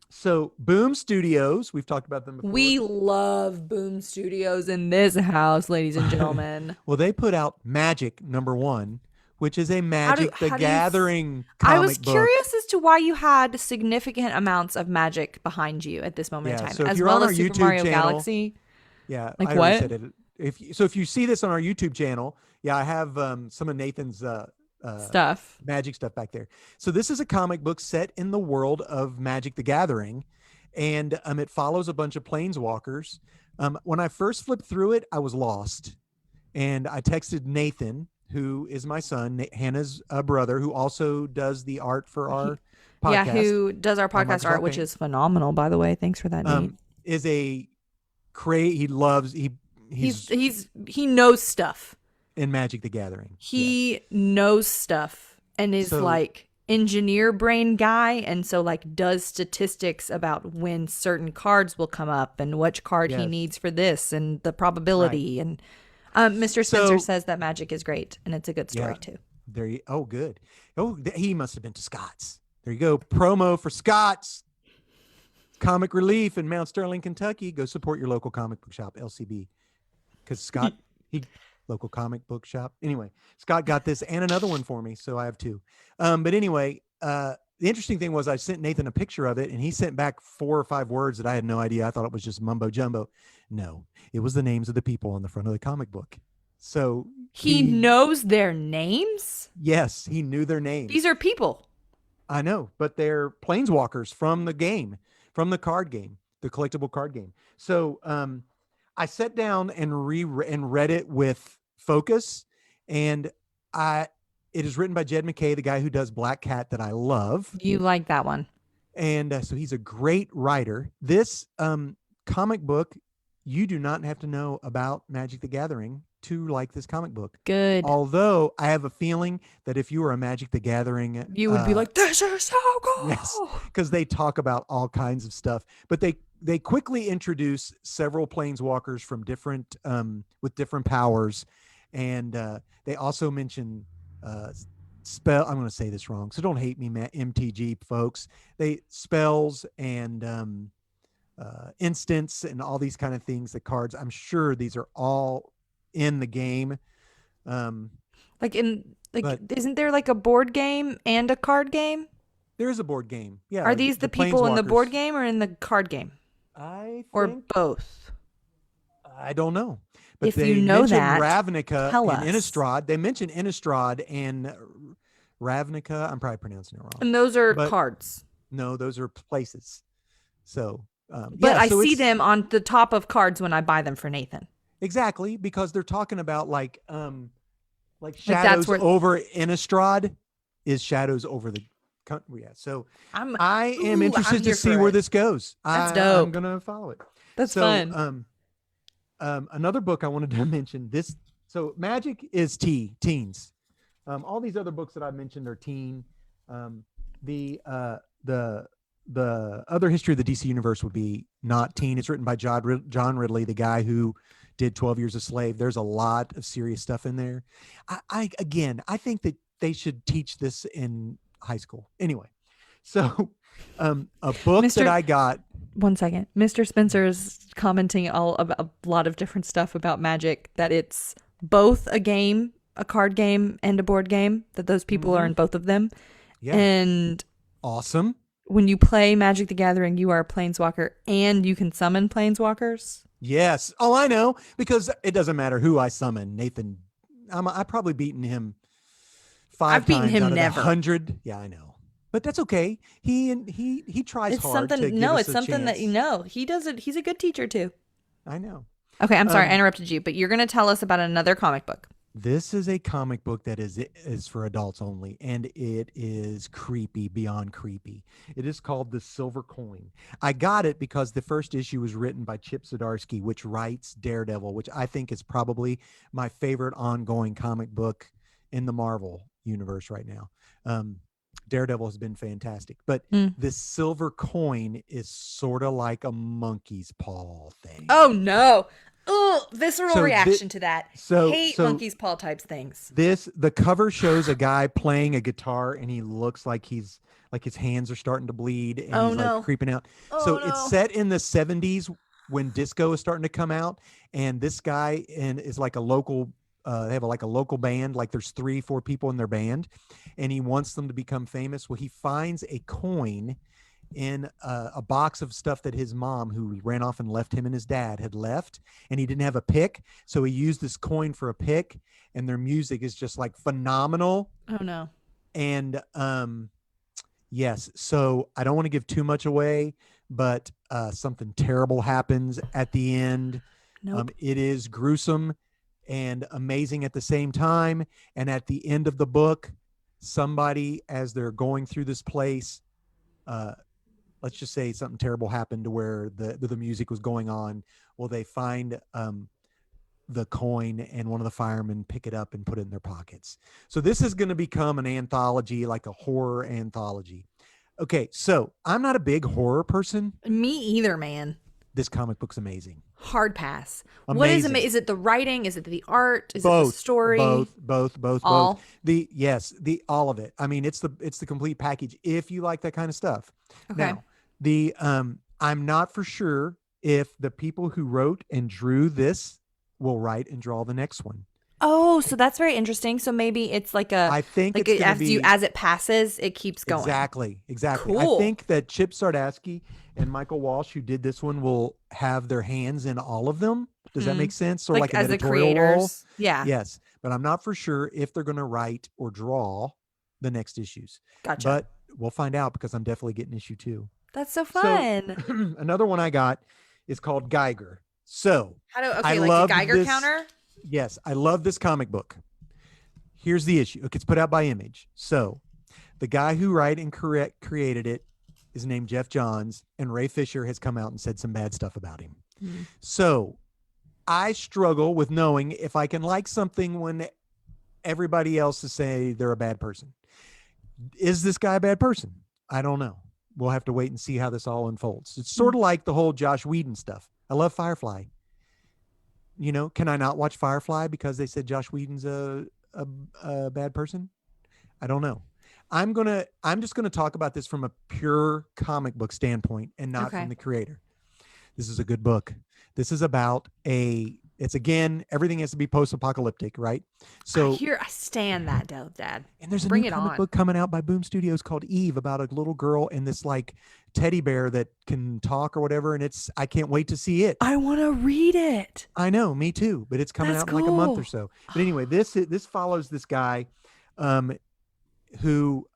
So Boom Studios, we've talked about them before. We love Boom Studios in this house, ladies and gentlemen. Well, they put out Magic #1, which is a Magic the how do Gathering I was comic book. curious as to why you had significant amounts of magic behind you at this moment in Yeah, time, so if as you're well on our as Super YouTube Mario channel- Galaxy. Yeah, Like I already what? said it. If you see this on our YouTube channel, yeah, I have some of Nathan's Stuff. magic stuff back there. So this is a comic book set in the world of Magic the Gathering, and it follows a bunch of planeswalkers. When I first flipped through it, I was lost, and I texted Nathan, who is my son, Hannah's brother, who also does the art for our podcast. Yeah, who does our on podcast art, Microsoft which Paint. is phenomenal, by the way. Thanks for that, Nate. Is a he loves He knows stuff. in Magic the Gathering. He knows stuff and is So- like engineer brain guy, and so like does statistics about when certain cards will come up and which card he Yes. needs for this and the probability. And Mr. Spencer says that magic is great and it's a good story too. There you good. He must have been to Scott's. There you go. Promo for Scott's Comic Relief in Mount Sterling, Kentucky. Go support your local comic book shop, LCB. Because Scott, local comic book shop. Anyway, Scott got this and another one for me, so I have two. But anyway, the interesting thing was I sent Nathan a picture of it, and he sent back 4 or 5 words that I had no idea. I thought it was just mumbo jumbo. No, it was the names of the people on the front of the comic book. So He knows their names? yes, he knew their names. These are people. I know, but they're planeswalkers from the game, from the card game, the collectible card game. So I sat down and read it with focus, and it is written by Jed McKay, the guy who does Black Cat that I love. You like that one. And so he's a great writer. This comic book, you do not have to know about Magic the Gathering to like this comic book. Good. Although I have a feeling that if you were a Magic the Gathering, You would be like, this is so cool. yes, because they talk about all kinds of stuff, but they quickly introduce several planeswalkers from different with different powers, and they also mention spell. I'm going to say this wrong, so don't hate me, MTG folks. They spells and instants and all these kind of things. The cards. I'm sure these are all in the game. But isn't there like a board game and a card game? There is a board game. Yeah. Are these the people in the board Planeswalkers. game or in the card game? I Or think both? I don't know. But If they you know mention that, Ravnica tell and us. Innistrad. They mention Innistrad and Ravnica. I'm probably pronouncing it wrong. And those are But- cards. No, those are places. So, But I so see it's- them on the top of cards when I buy them for Nathan. exactly because they're talking about like that's shadows where- over Innistrad is shadows over the country. Yeah. So I am interested to see where this goes. That's I'm dope. gonna follow it. That's So, fun. Another book I wanted to mention this. So Magic is teens. All these other books that I mentioned are teen. The other history of the DC universe would be not teen. It's written by John Ridley, the guy who did 12 Years a Slave. There's a lot of serious stuff in there. I think that they should teach this in high school. Anyway, so a book that I got. 1 second. Mr. Spencer is commenting all about a lot of different stuff about Magic, that it's both a game a card game and a board game that those people are Mm-hmm. in both of them. Yeah. And Awesome. when you play Magic the Gathering, you are a planeswalker and you can summon planeswalkers. Yes. Oh, I know, because it doesn't matter who I summon. Nathan, I probably beaten him five I've beaten times him out of the never. 100. Yeah, I know, but that's okay. He tries It's hard to something, give no, us it's a something that you chance. know. He does it. He's a good teacher too. I know. Okay, I'm sorry I Um, interrupted you, but you're going to tell us about another comic book. this is a comic book that is for adults only, and it is creepy beyond creepy. It is called The Silver Coin. I got it because the first issue was written by Chip Zdarsky, which writes Daredevil, which I think is probably my favorite ongoing comic book in the Marvel universe right now. Daredevil has been fantastic, but Mm. this silver coin is sort of like a monkey's paw Oh thing. no. Oh, visceral So reaction to that. so Hate so monkey's paw types things. the cover shows a guy playing a guitar, and he looks like his hands are starting to bleed, and Oh he's like no. creeping out. So Oh it's no. set in the 70s when disco is starting to come out, and this guy is like a local they have like a local band, like there's 3 4 people in their band, and he wants them to become famous. Well, he finds a coin in a box of stuff that his mom, who ran off and left him and his dad, had left, and he didn't have a pick, so he used this coin for a pick. And their music is just like phenomenal. Oh no. And yes, so I don't want to give too much away, but something terrible happens at the end. Nope. It is gruesome and amazing at the same time. And at the end of the book, somebody, as they're going through this place, uh, let's just say something terrible happened to where the music was going on. Well, they find the coin, and one of the firemen pick it up and put it in their pockets. So this is going to become an anthology, like a horror anthology. Okay, so I'm not a big horror person. Me either, man. This comic book's amazing. Hard pass. What is Amazing. Is it the writing? Is it the art? Is it the Both, story? both. All. The all of it. I mean, it's the complete package if you like that kind of stuff. Okay. Now, the I'm not for sure if the people who wrote and drew this will write and draw the next one. Oh, so that's very interesting. So maybe it's like I think it's going to be as it passes, it keeps going. exactly. I Cool. think that Chip Zdarsky and Michael Walsh, who did this one, will have their hands in all of them. Does that make sense? Sort of like an as the editorial role. creators. Yeah. Yes, but I'm not for sure if they're going to write or draw the next issues. Gotcha. But we'll find out, because I'm definitely getting issue 2. That's so fun. So another one I got is called Geiger. So I like love the Geiger this, counter? Yes, I love this comic book. Here's the issue. It's put out by Image. So the guy who created it is named Jeff Johns, and Ray Fisher has come out and said some bad stuff about him. Mm. So I struggle with knowing if I can like something when everybody else is saying they're a bad person. Is this guy a bad person? I don't know. We'll have to wait and see how this all unfolds. It's sort of like the whole Josh Whedon stuff. I love Firefly. You know, can I not watch Firefly because they said Josh Whedon's a bad person? I don't know. I'm just gonna talk about this from a pure comic book standpoint and not from the creator. This is a good book. This is about it's again, everything has to be post-apocalyptic, right? So I stand that, Dad. and there's a Bring new it comic on. book coming out by Boom Studios called Eve, about a little girl and this like teddy bear that can talk or whatever. And I can't wait to see it. I want to read it. I know, me too, but it's coming That's out in like a month or cool. so. But anyway, this follows this guy who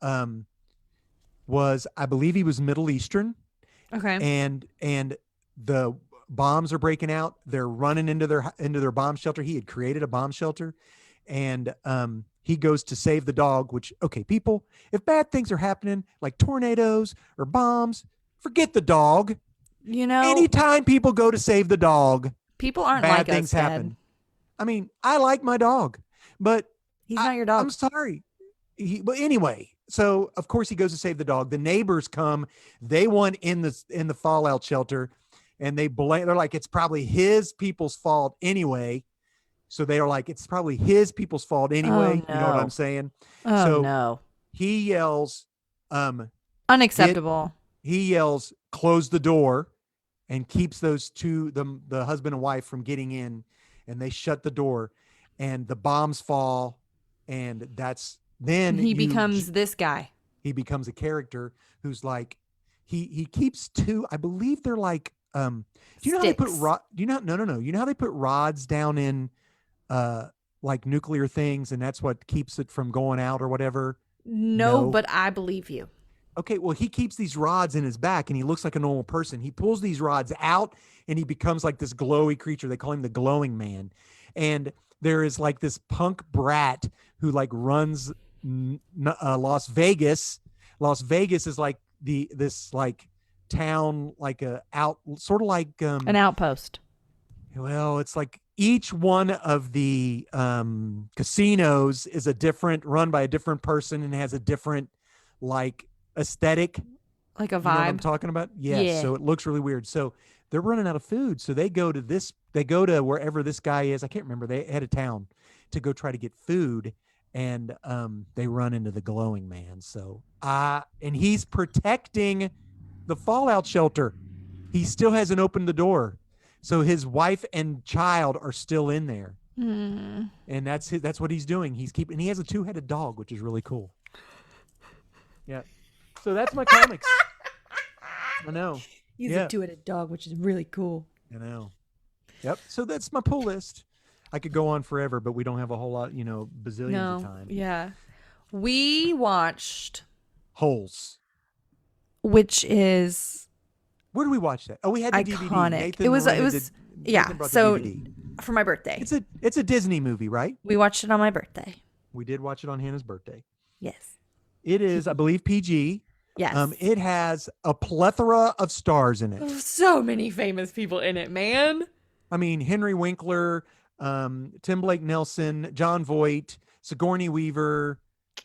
was, I believe he was Middle Eastern, Okay. and the bombs are breaking out. They're running into their bomb shelter. He had created a bomb shelter, and he goes to save the dog. Which, okay, people, if bad things are happening like tornadoes or bombs, forget the dog. You know, Anytime people go to save the dog, people aren't bad like things us, Dad. happen. I mean, I like my dog, but He's not your dog. I'm sorry. But anyway, so of course he goes to save the dog. The neighbors come. They want in the fallout shelter, and they're like, it's probably his people's fault anyway. So they are like, it's probably his people's fault anyway. Oh, You know what no. I'm saying? Oh So no. he yells, Unacceptable. close the door, and keeps those two, the husband and wife, from getting in, and they shut the door, and the bombs fall, and that's then He becomes this guy. he becomes a character who's like he keeps two. I believe they're like do you know how they put Sticks. do you know no you know how they put rods down in uh like nuclear things and that's what keeps it from going out or whatever? No, No. but I believe you. Okay, well, he keeps these rods in his back and he looks like a normal person. He pulls these rods out and he becomes like this glowy creature. They call him the glowing man. And there is like this punk brat who like runs Las Vegas. Las Vegas is like this like town, like a out sort of like An outpost. well, it's like each one of the casinos is a different run by a different person and has a different like aesthetic. Like a You know what I'm vibe. talking about? Yes. Yeah. So it looks really weird. So they're running out of food. So they go to they go to wherever this guy is. I can't remember. They head of town to go try to get food. And they run into the glowing man. So and he's protecting the fallout shelter. He still hasn't opened the door. So his wife and child are still in there. Hmm. And that's what he's doing. And he has a two-headed dog, which is really cool. Yeah. So that's my comics. I know. He's Yeah. a two-headed dog, which is really cool. I know. Yep. So that's my pull list. I could go on forever, but we don't have a whole lot, bazillions of No. time. Yeah. We watched, Holes. which is Where do we watch that? Oh, we had the DVD. iconic. Nathan It was yeah. Nathan brought the So DVD. for my birthday, It's a Disney movie, right? we watched it on my birthday. We did watch it on Hannah's birthday. Yes. It is, I believe, PG. Yes. It has a plethora of stars in it. So many famous people in it, man. I mean, Henry Winkler, Tim Blake Nelson, John Voight, Sigourney Weaver,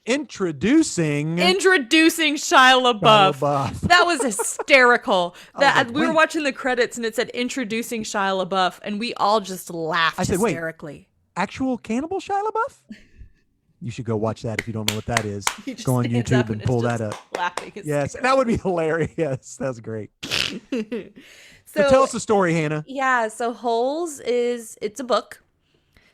introducing Shia LaBeouf. LaBeouf. That was hysterical. Like, We were wait. watching the credits and it said introducing Shia LaBeouf, and we all just laughed I said, wait. hysterically. Actual cannibal Shia LaBeouf? You should go watch that if you don't know what that is. He just Go on stands YouTube up and is pull that just up. Laughing. Yes, that would be hilarious. That was great. So So tell us the story, Hannah. yeah, so Holes it's a book.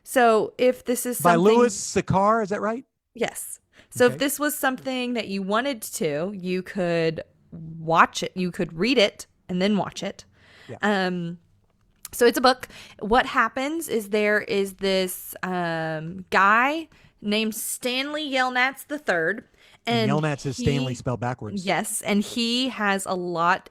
So if this is By something, Louis Sikar, is that right? yes. So Okay. if this was something that you wanted to, you could watch it. You could read it and then watch it. Yeah. So it's a book. What happens is there is this guy named Stanley Yelnats III. And Yelnats is Stanley spelled backwards. Yes, and he has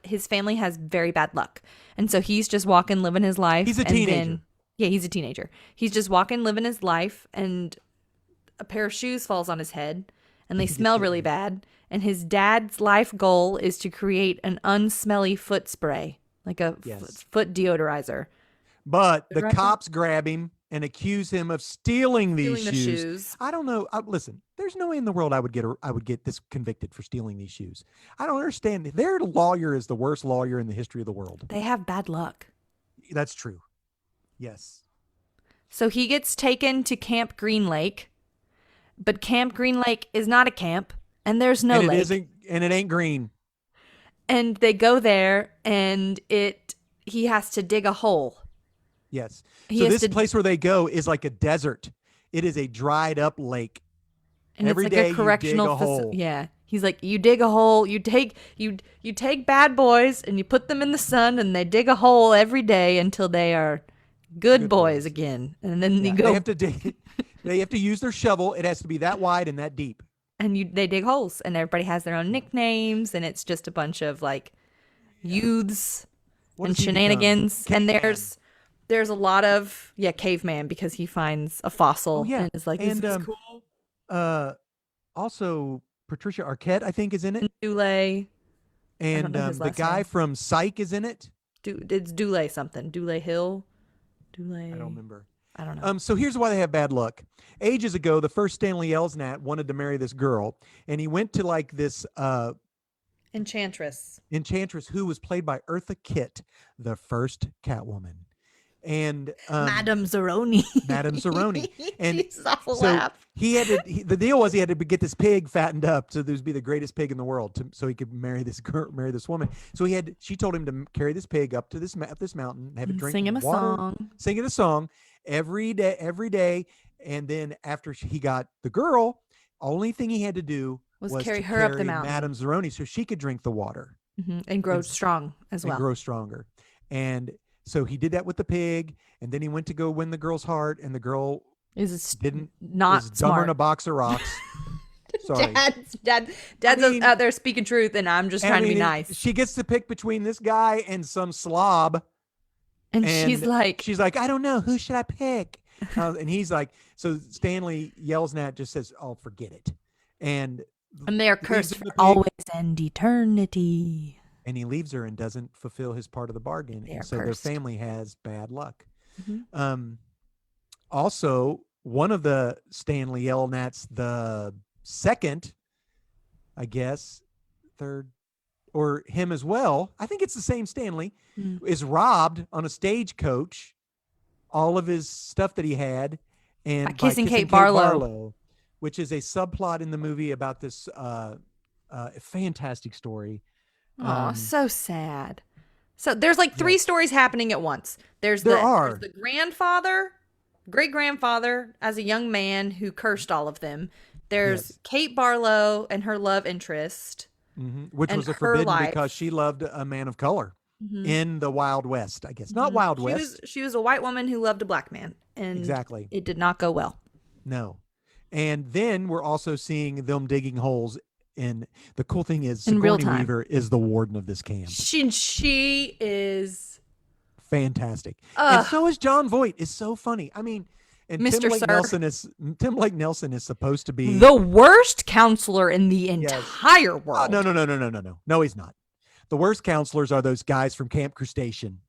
his family has very bad luck. And so he's just walking, living his life. He's a and teenager. Yeah, he's a teenager. He's just walking, living his life, and a pair of shoes falls on his head, and they smell really bad. And his dad's life goal is to create an unsmelly foot spray, like a Yes. foot deodorizer. But the Right. cops grab him and accuse him of stealing these Stealing the shoes. shoes. I don't know. Listen, there's no way in the world I would get this convicted for stealing these shoes. I don't understand. Their lawyer is the worst lawyer in the history of the world. They have bad luck. That's true. Yes. So he gets taken to Camp Green Lake, but Camp Green Lake is not a camp, and there's no and lake. it ain't green. And they go there, and he has to dig a hole. Yes. He So has this to- place where they go is like a desert. It is a dried up lake. And Every it's day like you a correctional dig a hole. Yeah. He's like, you dig a hole, you take bad boys and you put them in the sun, and they dig a hole every day until they are good boys again. And then Yeah, you go They have to dig. They have to use their shovel. It has to be that wide and that deep. and they dig holes, and everybody has their own nicknames, and it's just a bunch of like youths What and does he become? shenanigans. And Caveman. there's a lot of caveman, because he finds a fossil Oh, yeah. and is like, And, this is cool. Also, Patricia Arquette, I think, is in it. Dule, And know his the last guy name. from Psych is in it. it's Dule something. Dule Hill. Dule. I don't remember. I don't know. So here's why they have bad luck. Ages ago, the first Stanley Elsnat wanted to marry this girl, and he went to like this Enchantress. enchantress who was played by Eartha Kitt, the first Catwoman, and Madame Zeroni. Madame Zeroni. And She's awful so laugh. the deal was he had to get this pig fattened up so there'd be the greatest pig in the world so he could marry this woman. So she told him to carry this pig up to this mountain, have it drink Sing him a water, song. sing it a song every day, And then after he got the girl, only thing he had to do Was was carry to her up the carry mountain. Madame Zeroni so she could drink the water And grow and strong as well. grow stronger. And so he did that with the pig, and then he went to go win the girl's heart, and the girl Is didn't is not dumber than smart. a box of rocks. Sorry. I Dad's mean, out there speaking truth, and I'm just trying to be nice. she gets to pick between this guy and some slob, And she's and like, she's like, I don't know, who should I pick? And he's like, so Stanley yells, Nat just says, "Oh, forget it," and and they are leaves cursed him for the pig, always and eternity. and he leaves her and doesn't fulfill his part of the bargain, They and are so their cursed. family has bad luck. Mhm. Also, one of the Stanley Elnats, the second, I guess, third, or him as well, I think it's the same Stanley, is robbed on a stagecoach, all of his stuff that he had, and by Kissing kissing Kate Kate Barlow. Barlow, which is a subplot in the movie about this fantastic story. Oh, so sad. So there's like three Yes, stories happening at once. there There's are. the grandfather, great grandfather as a young man who cursed all of them. There's Yes. Kate Barlow and her love interest Which and was a her forbidden because life. she loved a man of color in the Wild West, I guess. Not Wild West. She was a white woman who loved a black man, and Exactly. it did not go well. No. And then we're also seeing them digging holes. And the cool thing is In real Sigourney time. Weaver is the warden of this camp. She is Fantastic. And so is John Voight. It's so funny. I mean, and Mr. Tim Blake Nelson is supposed to be the worst counselor in the entire world. No, he's not. The worst counselors are those guys from Camp Crustacean,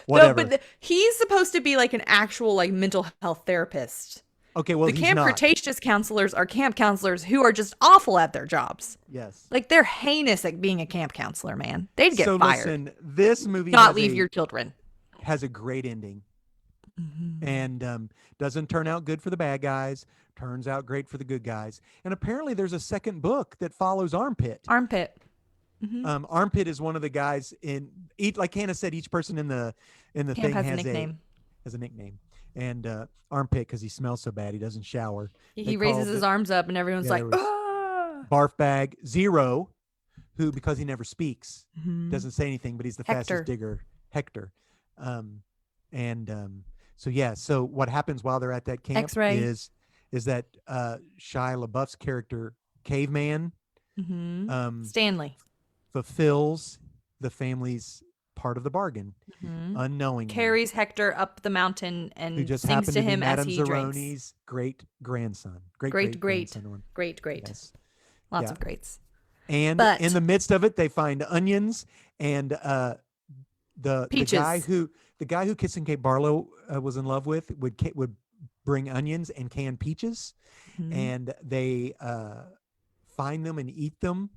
whatever. No, but he's supposed to be like an actual like mental health therapist. Okay, well, The he's Camp not. Cretaceous counselors are camp counselors who are just awful at their jobs. Yes. Like they're heinous at being a camp counselor, man. They'd get So fired. listen, this movie Not leave your children. has a great ending, and doesn't turn out good for the bad guys. Turns out great for the good guys. And apparently, there's a second book that follows Armpit. Armpit. Armpit is one of the guys in each. Like Hannah said, each person in the Camp thing has a has nickname. has a nickname. And Armpit, because he smells so bad, he doesn't shower. He raises his arms up, and everyone's like, "Ah!" Barf bag. Zero, who because he never speaks, doesn't say anything, but he's the fastest digger. Hector. So yeah. So what happens while they're at that camp X-Ray. is that Shia LaBeouf's character Caveman Stanley fulfills the family's part of the bargain unknowingly. carries Hector up the mountain who and just sings happened to to be him Madame as he drinks. Zeroni's great grandson. Great. grandson. Yes. Lots Yeah. of greats. And But- in the midst of it, they find onions and the Peaches. the guy who Kissing Kate Barlow was in love with would bring onions and canned peaches, and they find them and eat them.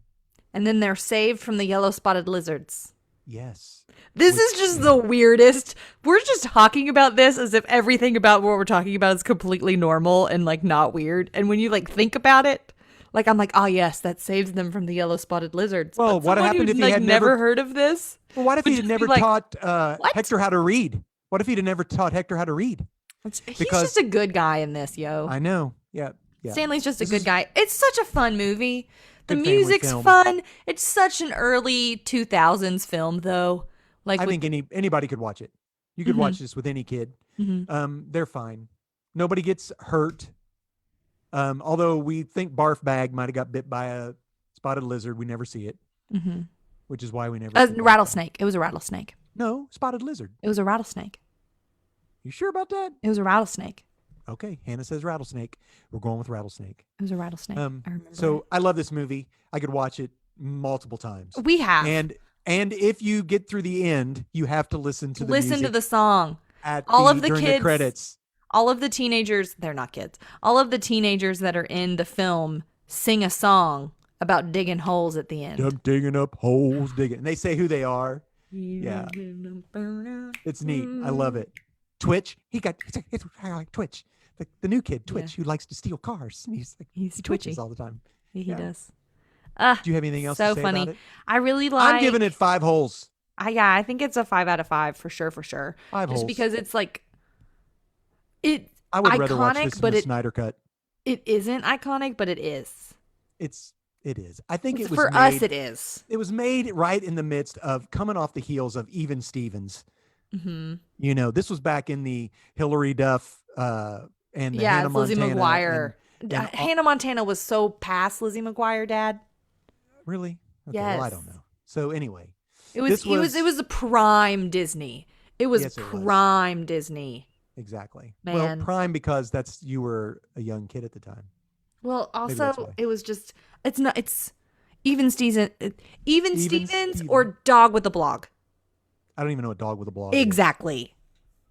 And then they're saved from the yellow spotted lizards. Yes. This is just the weirdest. We're just talking about this as if everything about what we're talking about is completely normal and like not weird. And when you like think about it, like I'm like, oh yes, that saves them from the yellow spotted lizards. Well, But what someone happened who, if he like, had never never- heard of this? Well, what if would he had just be never like, taught "What?" Hector how to read? What if he'd have never taught Hector how to read? He's Because- just a good guy in this, yo. I know. Yeah. Stanley's just a This good is- guy. It's such a fun movie. The Good family music's film. fun. It's such an early 2000s film, though. Like I with- think anybody could watch it. You could watch this with any kid. They're fine. Nobody gets hurt. Although we think Barf Bag might have got bit by a spotted lizard. We never see it, which is why we never. a see Barf Bag. rattlesnake. It was a rattlesnake. No, spotted lizard. It was a rattlesnake. You sure about that? It was a rattlesnake. Okay, Hannah says rattlesnake. We're going with rattlesnake. It was a rattlesnake. I remember. So I love this movie. I could watch it multiple times. We have. And if you get through the end, you have to listen to the Listen to music the song. at all of the during kids- the credits. All of the teenagers, they're not kids. All of the teenagers that are in the film sing a song about digging holes at the end. I'm digging up holes, digging. And they say who they are. Yeah. It's neat. I love it. Twitch. It's like Twitch. The new kid, Twitch, who likes to steal cars. And He's he twitches twitchy. all the time. He Yeah. does. Do you have anything else So to say funny. about it? I really like. I'm giving it 5 holes. I think it's a 5 out of 5 for sure. 5 Just holes. because it's like, It I would rather watch this iconic, in but the Snyder cut. it isn't iconic, but it is. It is. I think it was For us, made. it is. It was made right in the midst of coming off the heels of Even Stevens. Hmm. This was back in the Hillary Duff and the Yeah, Hannah it's Lizzie Montana McGuire. and Hannah Montana was so past Lizzie McGuire, Dad. really okay. Well, I Yes. don't know. So anyway, It was this it was it was was the prime Disney. It was yes, it was prime Disney. exactly. Well, Man. prime because you were a young kid at the time. Well, Maybe that's also why. it was just it's not it's even Steven even Even Stevens Steven. or Dog with a Blog. I don't even know what Dog with a Blog is. Exactly.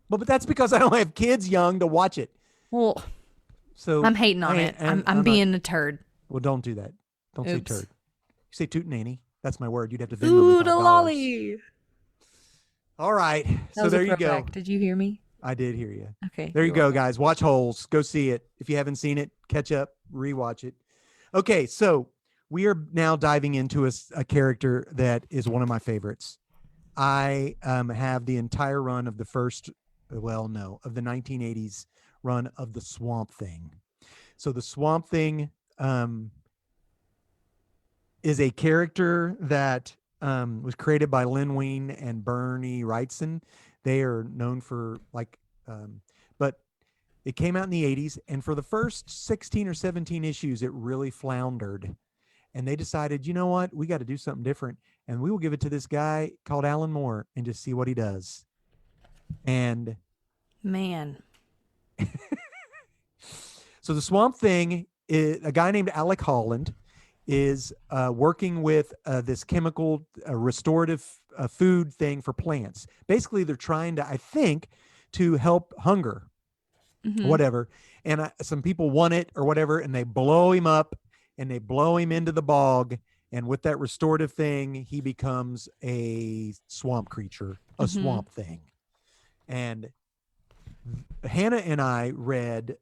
But that's because I don't have kids young to watch it. Well, So I'm hating on it. I'm I'm not. being a turd. Well, don't do that. Don't say Oops. turd. You say toot nanny. That's my word. You'd have to Venmo me Ooh, the $5. lolly. All right. That So was a there you go. throwback. Did you hear me? I did hear you. Okay. There you you're go, welcome. guys. Watch Holes. Go see it. If you haven't seen it, catch up, rewatch it. Okay, so we are now diving into a character that is one of my favorites. I have the entire run of the first, well, no, of the 1980s run of the Swamp Thing. So the Swamp Thing is a character that was created by Lynn Wein and Bernie Wrightson. They are known for but it came out in the 80s, and for the first 16 or 17 issues, it really floundered. And they decided, you know what, we got to do something different, and we will give it to this guy called Alan Moore and just see what he does. And Man. so the Swamp Thing is a guy named Alec Holland is working with this chemical restorative food thing for plants. Basically, they're trying to, I think, to help hunger, whatever. And some people want it or whatever, and they blow him up and they blow him into the bog. And with that restorative thing, he becomes a swamp creature, a swamp thing. And Hannah and I read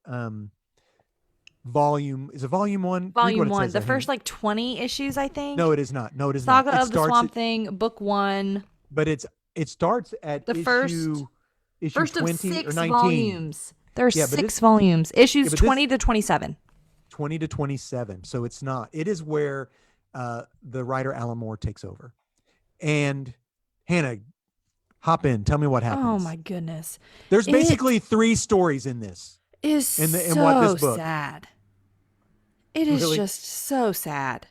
volume 1. Volume 1. The first like 20 issues, I think. No, it is not. No, it is Saga not. It of the starts Swamp Thing, book 1. but it starts at The issue first 20 of 6 or 19. volumes. There are Yeah, but 6 volumes. Issues but 20 to 27. 20 to 27. So it's not. It is where the writer Alan Moore takes over. And Hannah, hop in. Tell me what happens. Oh my goodness. There's basically 3 stories in this. Is in so this book. sad. It is Really? just so sad.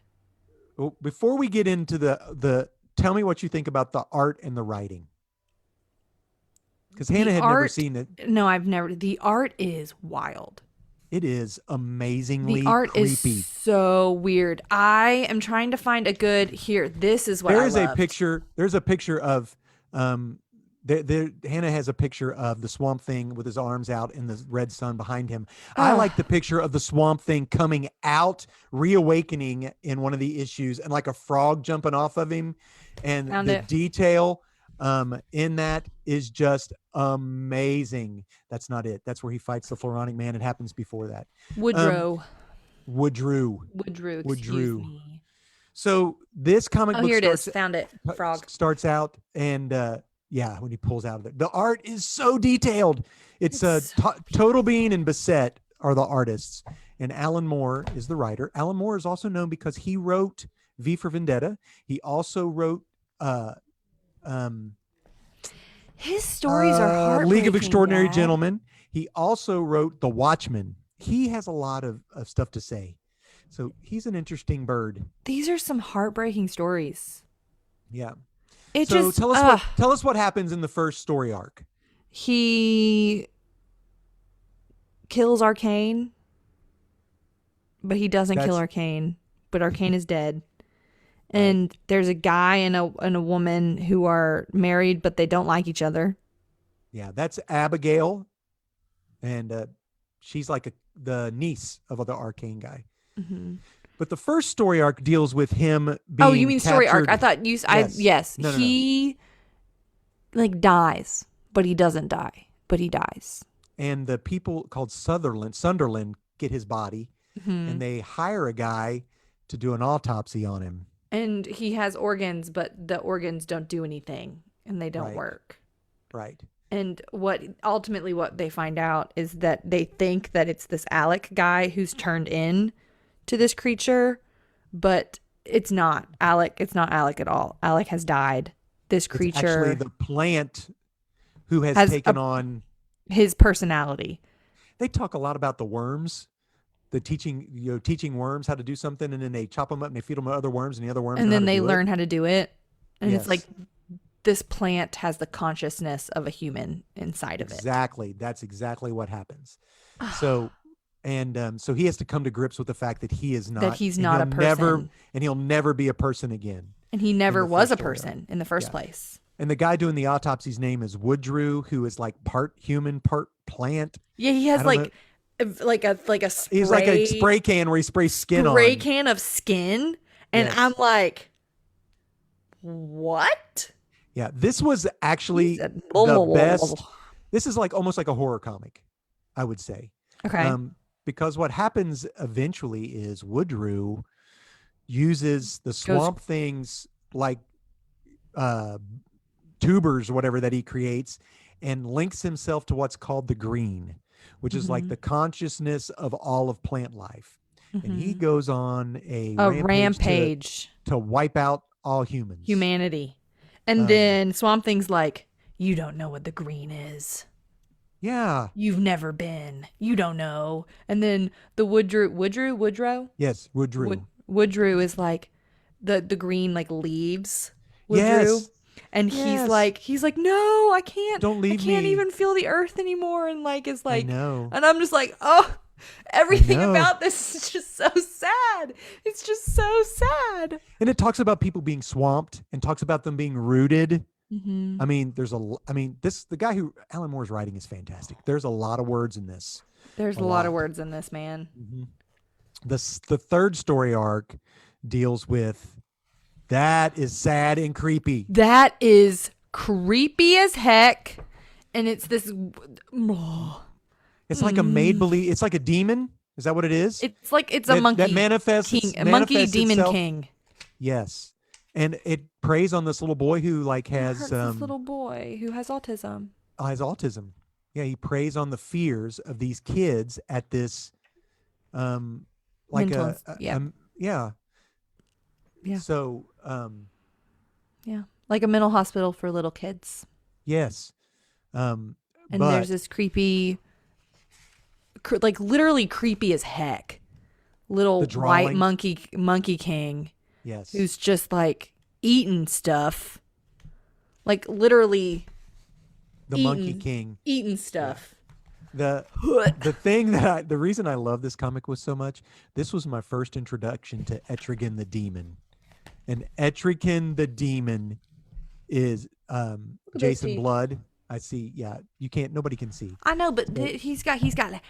Well, before we get into the tell me what you think about the art and the writing. Because Hannah had never seen it. No, I've never. The art is wild. It is amazingly The art creepy. is so weird. I am trying to find a good here. This is what There I is loved. a picture. There's a picture of Hannah has a picture of the Swamp Thing with his arms out and the red sun behind him. I like the picture of the Swamp Thing coming out, reawakening in one of the issues, and like a frog jumping off of him. And the detail in that is just amazing. That's not it. That's where he fights the Floronic Man. It happens before that. Woodrow. Excuse me. So this comic book here it is. Found it. Frog starts out, and when he pulls out of it, the art is so detailed. It's Total Bean and Bissett are the artists, and Alan Moore is the writer. Alan Moore is also known because he wrote V for Vendetta. He also wrote his stories are heartbreaking. League of Extraordinary Gentlemen. He also wrote The Watchmen. He has a lot of stuff to say. So he's an interesting bird. These are some heartbreaking stories. Yeah. Tell us what happens in the first story arc. He kills Arcane, but he doesn't kill Arcane. But Arcane is dead. And there's a guy and a woman who are married, but they don't like each other. Yeah, that's Abigail, and she's like the niece of the Arcane guy. Mm-hmm. But the first story arc deals with him being. Oh, you mean story arc? I thought you. Yes. No. He like dies, but he doesn't die. But he dies. And the people called Sunderland get his body, and they hire a guy to do an autopsy on him. And he has organs, but the organs don't do anything, and they don't work. Right. And what they find out is that they think that it's this Alec guy who's turned in to this creature, but it's not Alec. It's not Alec at all. Alec has died. This It's actually creature the plant who has has taken on. his personality. They talk a lot about the worms, the teaching worms how to do something, and then they chop them up and they feed them to other worms, and the other worms And know how then to they do it. learn how to do it. And it's like Yes, this plant has the consciousness of a human inside of it. exactly. That's exactly what happens. So, so he has to come to grips with the fact that he is That not, he's and not a person. he'll never be a person again. And he In never the was first a story arc. person in the first Yeah. place. And the guy doing the autopsy's name is Woodrew, who is like part human, part plant. Yeah, he I has don't know. like a He's like a spray can where he sprays skin spray on. can of skin, and I'm Yes. like, what? Yeah. This was actually Said, the best. This is like almost like a horror comic, I would say. Okay. Because what happens eventually is Woodrew uses the Goes swamp things like uh, tubers or whatever that he creates and links himself to what's called the green, which is like Mhm. the consciousness of all of plant life. And he Mhm. goes on a A rampage rampage, to wipe out all humans. humanity, and Um, then Swamp Thing's like, you don't know what the green is. yeah. You've never been. You don't know. And then the Woodrow, Yes, Woodrew. Woodrow is like the green like leaves Woodrow. Yes. And Yes. he's like, no, Don't I leave can't me. even feel the earth anymore. And like, it's I like, know. and I'm just like, oh, I everything know. about this is just so sad. It's just so sad. And it talks about people being swamped and talks about them being rooted. Mm-hmm. I mean, the guy who Alan Moore's writing is fantastic. There's a lot of words in this. There's A a lot of lot. words in this, man. Mhm. The third story arc deals with that is sad and creepy. That is creepy as heck. And it's this, oh, It's like a made believe. It's like a demon. Is that what it is? it's like it's a That monkey manifests king, a monkey manifests demon itself. king. Yes, and it preys on this little boy who like It hurts has this little boy who has autism. Yeah, he preys on the fears of these kids at this like mental. Yeah, yeah. yeah, So yeah. Like a mental hospital for little kids. yes. And But there's this creepy, like literally creepy as heck, little The white drawing. monkey king yes. who's just like eating stuff, like literally the eating, Monkey King. eating stuff. The the reason I love this comic was so much, this was my first introduction to Etrigan the Demon. And Etrigan the Demon is Jason teeth. Blood. I see. Yeah, nobody can see. I know, but he's got like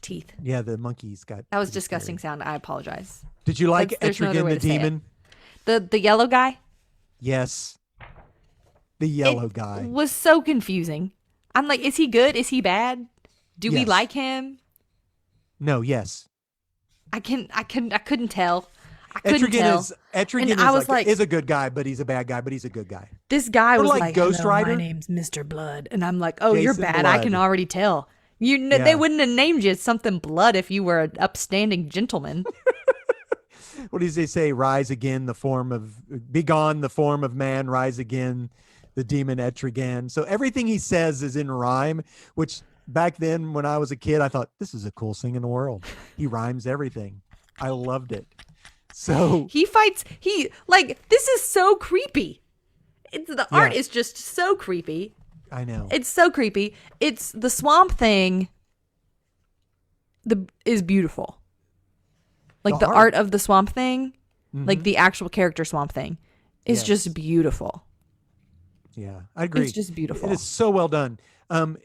teeth. Yeah, the monkey's got. That was pretty disgusting scary. sound. I apologize. Did you like There's no other Etrigan way the to say it. Demon? The yellow guy Yes. The yellow it guy. was so confusing. I'm like, is he good? Is he bad? Do we Yes. like him? No, yes. I couldn't tell. I couldn't Etrigan tell. is Etrigan And is I was like- is a good guy, but he's a bad guy, but he's a good guy. This guy Or was like like, Ghost "Hello, Rider? my name's Mr. Blood," and I'm like, "Oh, you're Jason bad. I can Blood. already tell. Yeah. They wouldn't have named you something Blood if you were an upstanding gentleman." What does they say? Rise again, be gone, the form of man, rise again, the demon Etrigan. So everything he says is in rhyme, which back then when I was a kid, I thought this is the coolest thing in the world. He rhymes everything. I loved it. So He fights. This is so creepy. The art Yeah. is just so creepy. I know. It's so creepy. It's the Swamp Thing. Is beautiful. Like The the art. art of the Swamp Thing, like Mhm. the actual character Swamp Thing, is Yes. just beautiful. Yeah, I agree. It's just beautiful. It is so well done.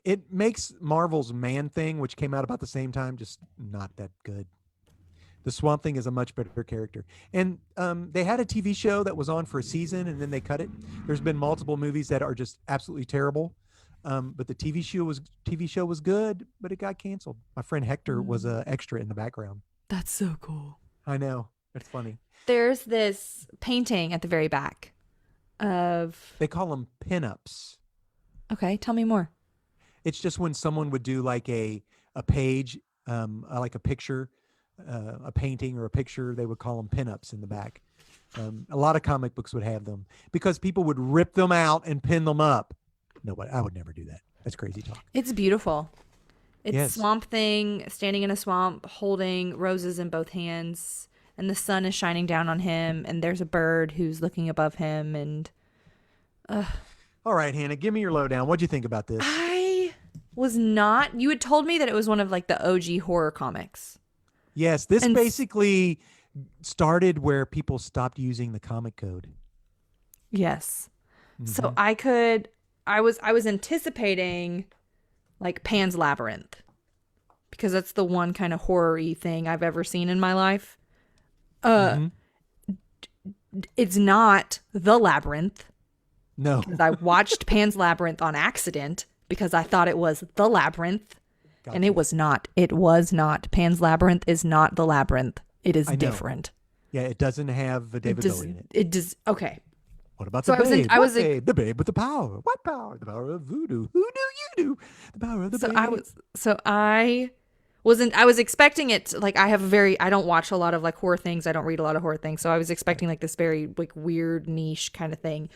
It makes Marvel's Man Thing, which came out about the same time, just not that good. The Swamp Thing is a much better character. And they had a TV show that was on for a season and then they cut it. There's been multiple movies that are just absolutely terrible. But the TV show was good, but it got canceled. My friend Hector was an extra in the background. That's so cool. I know. It's funny. There's this painting at the very back of They call them pinups. Okay, tell me more. It's just when someone would do like a page, like a picture, a painting or a picture. They would call them pinups in the back. A lot of comic books would have them because people would rip them out and pin them up. Nobody, I would never do that. That's crazy talk. It's beautiful. It's Yes. Swamp Thing standing in a swamp holding roses in both hands, and the sun is shining down on him, and there's a bird who's looking above him. And All right, Hannah, give me your lowdown. What'd you think about this? I was not, you had told me that it was one of like the OG horror comics. Yes, this And basically started where people stopped using the comic code. yes. So Hmm. I was anticipating like Pan's Labyrinth because that's the one kind of horror-y thing I've ever seen in my life. Uh Hmm. it's not The Labyrinth No, because I watched Pan's Labyrinth on accident because I thought it was The Labyrinth and it gotcha. was not. It was not. Pan's Labyrinth is not The Labyrinth. It is I know. different. Yeah, it doesn't have a It David does Bowie in it. it does okay. What about So the I was in babe? I What was babe? The babe with the power. What power? The power of voodoo. Who knew you knew the power of the so I babe? was so I wasn't I was expecting it to, like I don't watch a lot of like horror things. I don't read a lot of horror things. So I was Right. expecting like this very like weird niche kind of thing.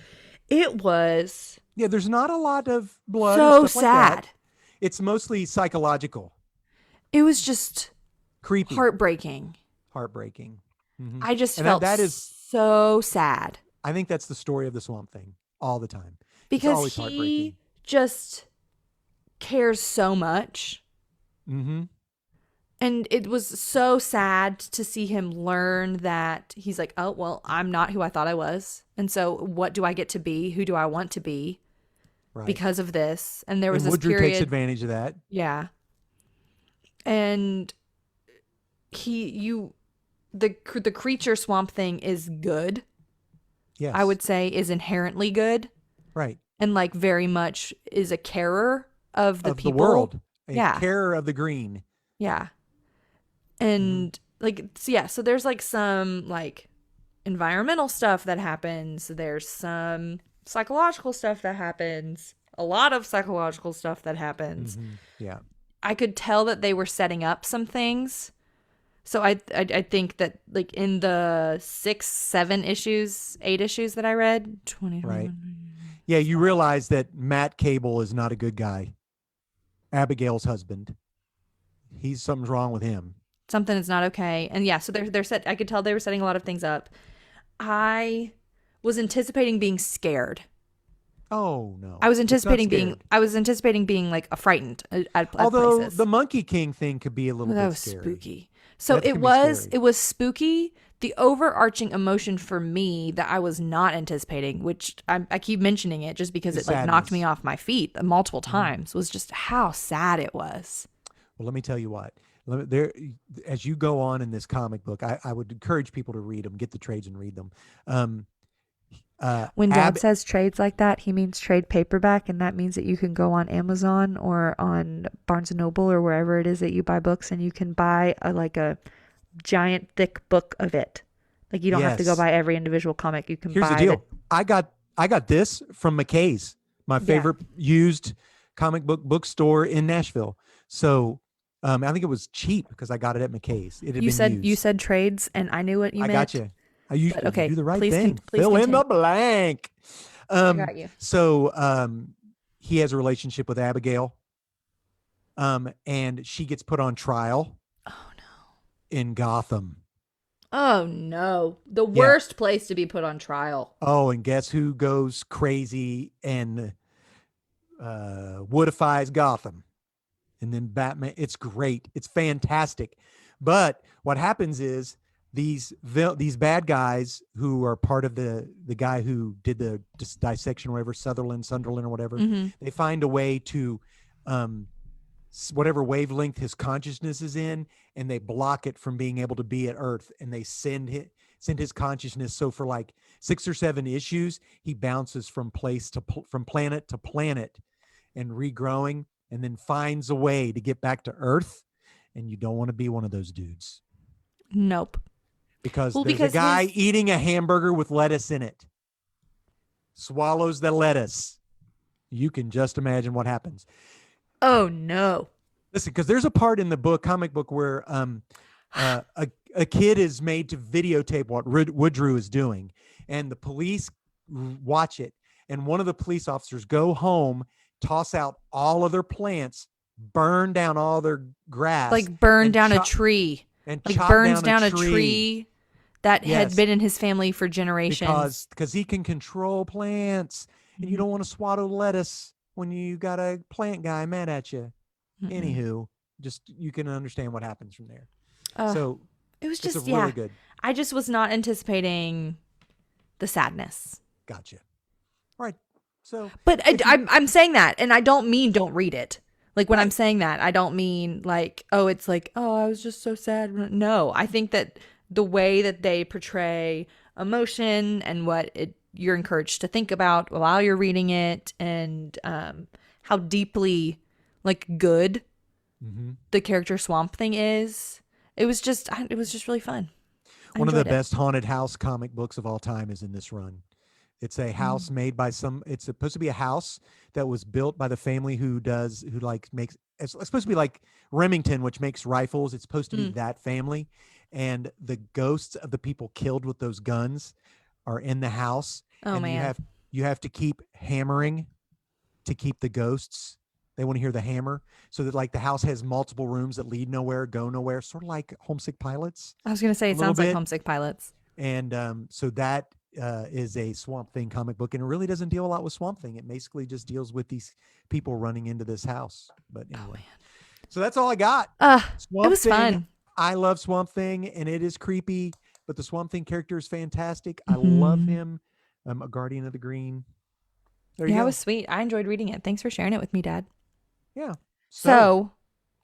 It was Yeah, there's not a lot of blood or so stuff like that. sad. It's mostly psychological, It was just creepy, heartbreaking. heartbreaking. Hmm. I just And that felt that is, so sad I think that's the story of the Swamp Thing all the time. It's because always he heartbreaking. just cares so much. Hmm. And it was so sad to see him learn that he's like, oh, well, I'm not who I thought I was. And so what do I get to be? Who do I want to be Right. because of this? And there was And this Woodrow takes period. advantage of that. Yeah. And he, you, the creature swamp thing is good. I Yes. would say is inherently good Right. and like very much is a carer of the Of the people. world, a Yeah. carer of the green. Yeah. Hmm. And like, yeah. So there's like some like environmental stuff that happens. There's some psychological stuff that happens. A lot of psychological stuff that happens. Hmm. Yeah. I could tell that they were setting up some things. So I think that like in the 6, 7 issues, 8 issues that I read, Right. 2021. Yeah. You realize that Matt Cable is not a good guy. Abigail's husband. He's something's wrong with him. Something is not okay. And yeah, so they're set. I could tell they were setting a lot of things up. I was anticipating being scared. Oh no, it's not scared. I was anticipating being like a frightened at Although places. the Monkey King thing could be a little That bit was scary. spooky. So That can be scary. it was spooky. The overarching emotion for me that I was not anticipating, which I keep mentioning it just because The it like knocked me sadness. off my feet multiple Mhm. times, was just how sad it was. Well, let me tell you what. There, as you go on in this comic book, I would encourage people to read them, get the trades and read them. Um, When Ab, Dad says trades like that, he means trade paperback, and that means that you can go on Amazon or on Barnes and Noble or wherever it is that you buy books, and you can buy like a giant thick book of it. Like you don't have to go yes. buy every individual comic. You can Here's the buy the deal. I got this from McKay's, my yeah. favorite used comic book bookstore in Nashville. So I think it was cheap because I got it at McKay's. It had been You used. said trades, and I knew what you I got meant. you. But You okay, do the right thing. please Fill in continue. the blank. I Um, got you. so he has a relationship with Abigail, and she gets put on trial Oh no. in Gotham. Oh no. The Yeah. worst place to be put on trial. Oh, and guess who goes crazy and woodifies Gotham? And then Batman. It's great. It's fantastic. But what happens is these bad guys who are part of the guy who did the dissection, or whatever, Sunderland, or whatever, Mm-hmm. they find a way to um, whatever wavelength his consciousness is in, and they block it from being able to be at Earth, and they send his consciousness. So for like 6 or 7 issues, he bounces from from planet to planet, and regrowing, and then finds a way to get back to Earth. And you don't want to be one of those dudes Nope. because Well, there's a because guy his eating a hamburger with lettuce in it. Swallows the lettuce. You can just imagine what happens. Oh no. Listen, because there's a part in the comic book, where a kid is made to videotape what Woodrue is doing, and the police watch it. And one of the police officers go home, toss out all of their plants, burn down all their grass, Like burn and down a tree. and Like chop burns down down a tree that had Yes, been in his family for generations. because he can control plants, and you don't want to swallow lettuce when you got a plant guy mad at you. Mm-mm. Anywho, just you can understand what happens from there. Uh, So it was it's a just, really good. I just was not anticipating the sadness. Gotcha. All right. So, But if you, I'm saying that, and I don't mean don't read it. Like when I'm right, saying that, I don't mean like, oh, it's like, oh, I was just so sad. No, I think that the way that they portray emotion and what you're encouraged to think about while you're reading it, and how deeply like good mhm. the character Swamp Thing is, it was just really fun. I One of the enjoyed it. best haunted house comic books of all time is in this run. It's a Mm. house made by it's supposed to be a house that was built by the family who like makes, it's supposed to be like Remington, which makes rifles. It's supposed to be Mm. that family. And the ghosts of the people killed with those guns are in the house. Oh And man. you have to keep hammering to keep the ghosts. They want to hear the hammer. So that like the house has multiple rooms that lead nowhere, go nowhere, sort of like Homesick Pilots I was gonna say a it little sounds like bit. Homesick Pilots. And so that is a Swamp Thing comic book, and it really doesn't deal a lot with Swamp Thing. It basically just deals with these people running into this house. But Oh anyway, man. so that's all I got. It Swamp was Thing. fun. I love Swamp Thing, and it is creepy, but the Swamp Thing character is fantastic. I love Hmm. him. A Guardian of the Green. There you Yeah, it go. was sweet. I enjoyed reading it. Thanks for sharing it with me, Dad. Yeah. So So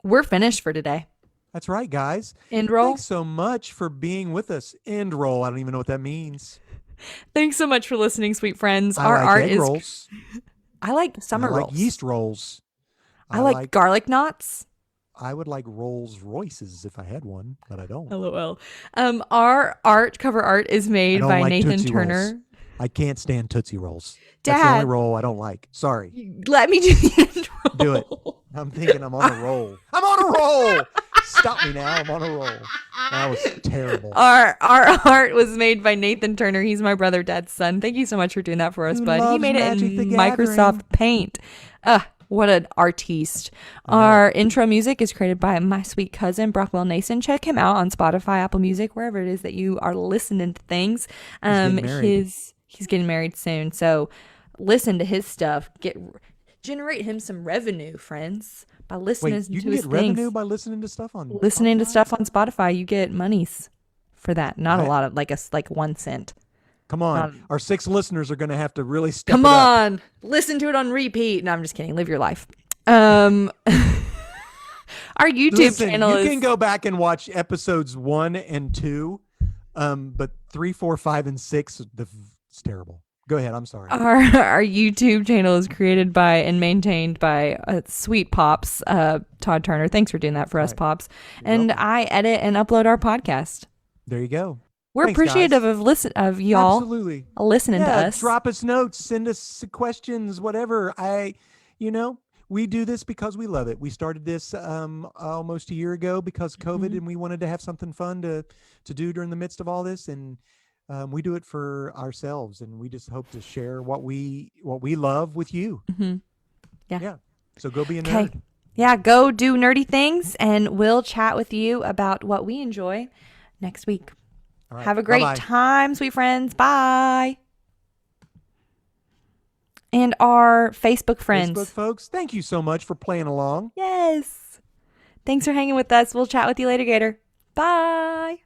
we're finished for today. that's right, guys. End roll. Thanks so much for being with us. End roll. I don't even know what that means. Thanks so much for listening, sweet friends. I Our like art egg is. rolls. I like I summer like rolls. yeast rolls. I I like like garlic knots. I would like Rolls Royces if I had one, but I don't. LOL. Our cover art is I made don't by like Nathan Tootsie Rolls. Turner. I can't stand Tootsie Rolls. That's the only Dad, roll I don't like. Sorry. let me do the end Do it. roll. I'm thinking I'm on a roll. I'm on a roll. Stop me now. I'm on a roll. That was terrible. Our art was made by Nathan Turner. He's my brother, Dad's son. Thank you so much for doing that for us, Who bud. He loves made it Magic the in Gathering? Microsoft Paint. What an artiste. I know. Our intro music is created by my sweet cousin, Brockwell Nason. Check him out on Spotify, Apple Music, wherever it is that you are listening to things. getting married. He's getting married soon. So listen to his stuff. Generate him some revenue, friends, by listening Wait, you to can his get revenue things. by listening to stuff on Listening to Spotify? stuff on Spotify, you get monies for that. Not a I- lot of like 1 cent. Come on. Not- Our 6 listeners are going to have to really step Come it up. on, listen to it on repeat. No, I'm just kidding. Live your life. Our YouTube Listen, channel you is can go back and watch episodes 1 and 2, but 3, 4, 5, and 6, it's terrible. Go ahead. I'm sorry. our YouTube channel is created by and maintained by sweet Pops, Todd Turner. Thanks for doing that for us, Right. Pops. You're And welcome. I edit and upload our podcast. There you go. We're Thanks, appreciative guys. of y'all Absolutely. listening to us. Drop us notes, send us questions, whatever. We do this because we love it. We started this almost a year ago because COVID, Mhm. and we wanted to have something fun to do during the midst of all this, and we do it for ourselves, and we just hope to share what we love with you. Mhm. Yeah. Yeah. So go be a Okay. nerd. Yeah, go do nerdy things, and we'll chat with you about what we enjoy next week. All right. Have a great Bye-bye. time, sweet friends. Bye. And our Facebook friends. Facebook folks, thank you so much for playing along. Yes. Thanks for hanging with us. We'll chat with you later, Gator. Bye.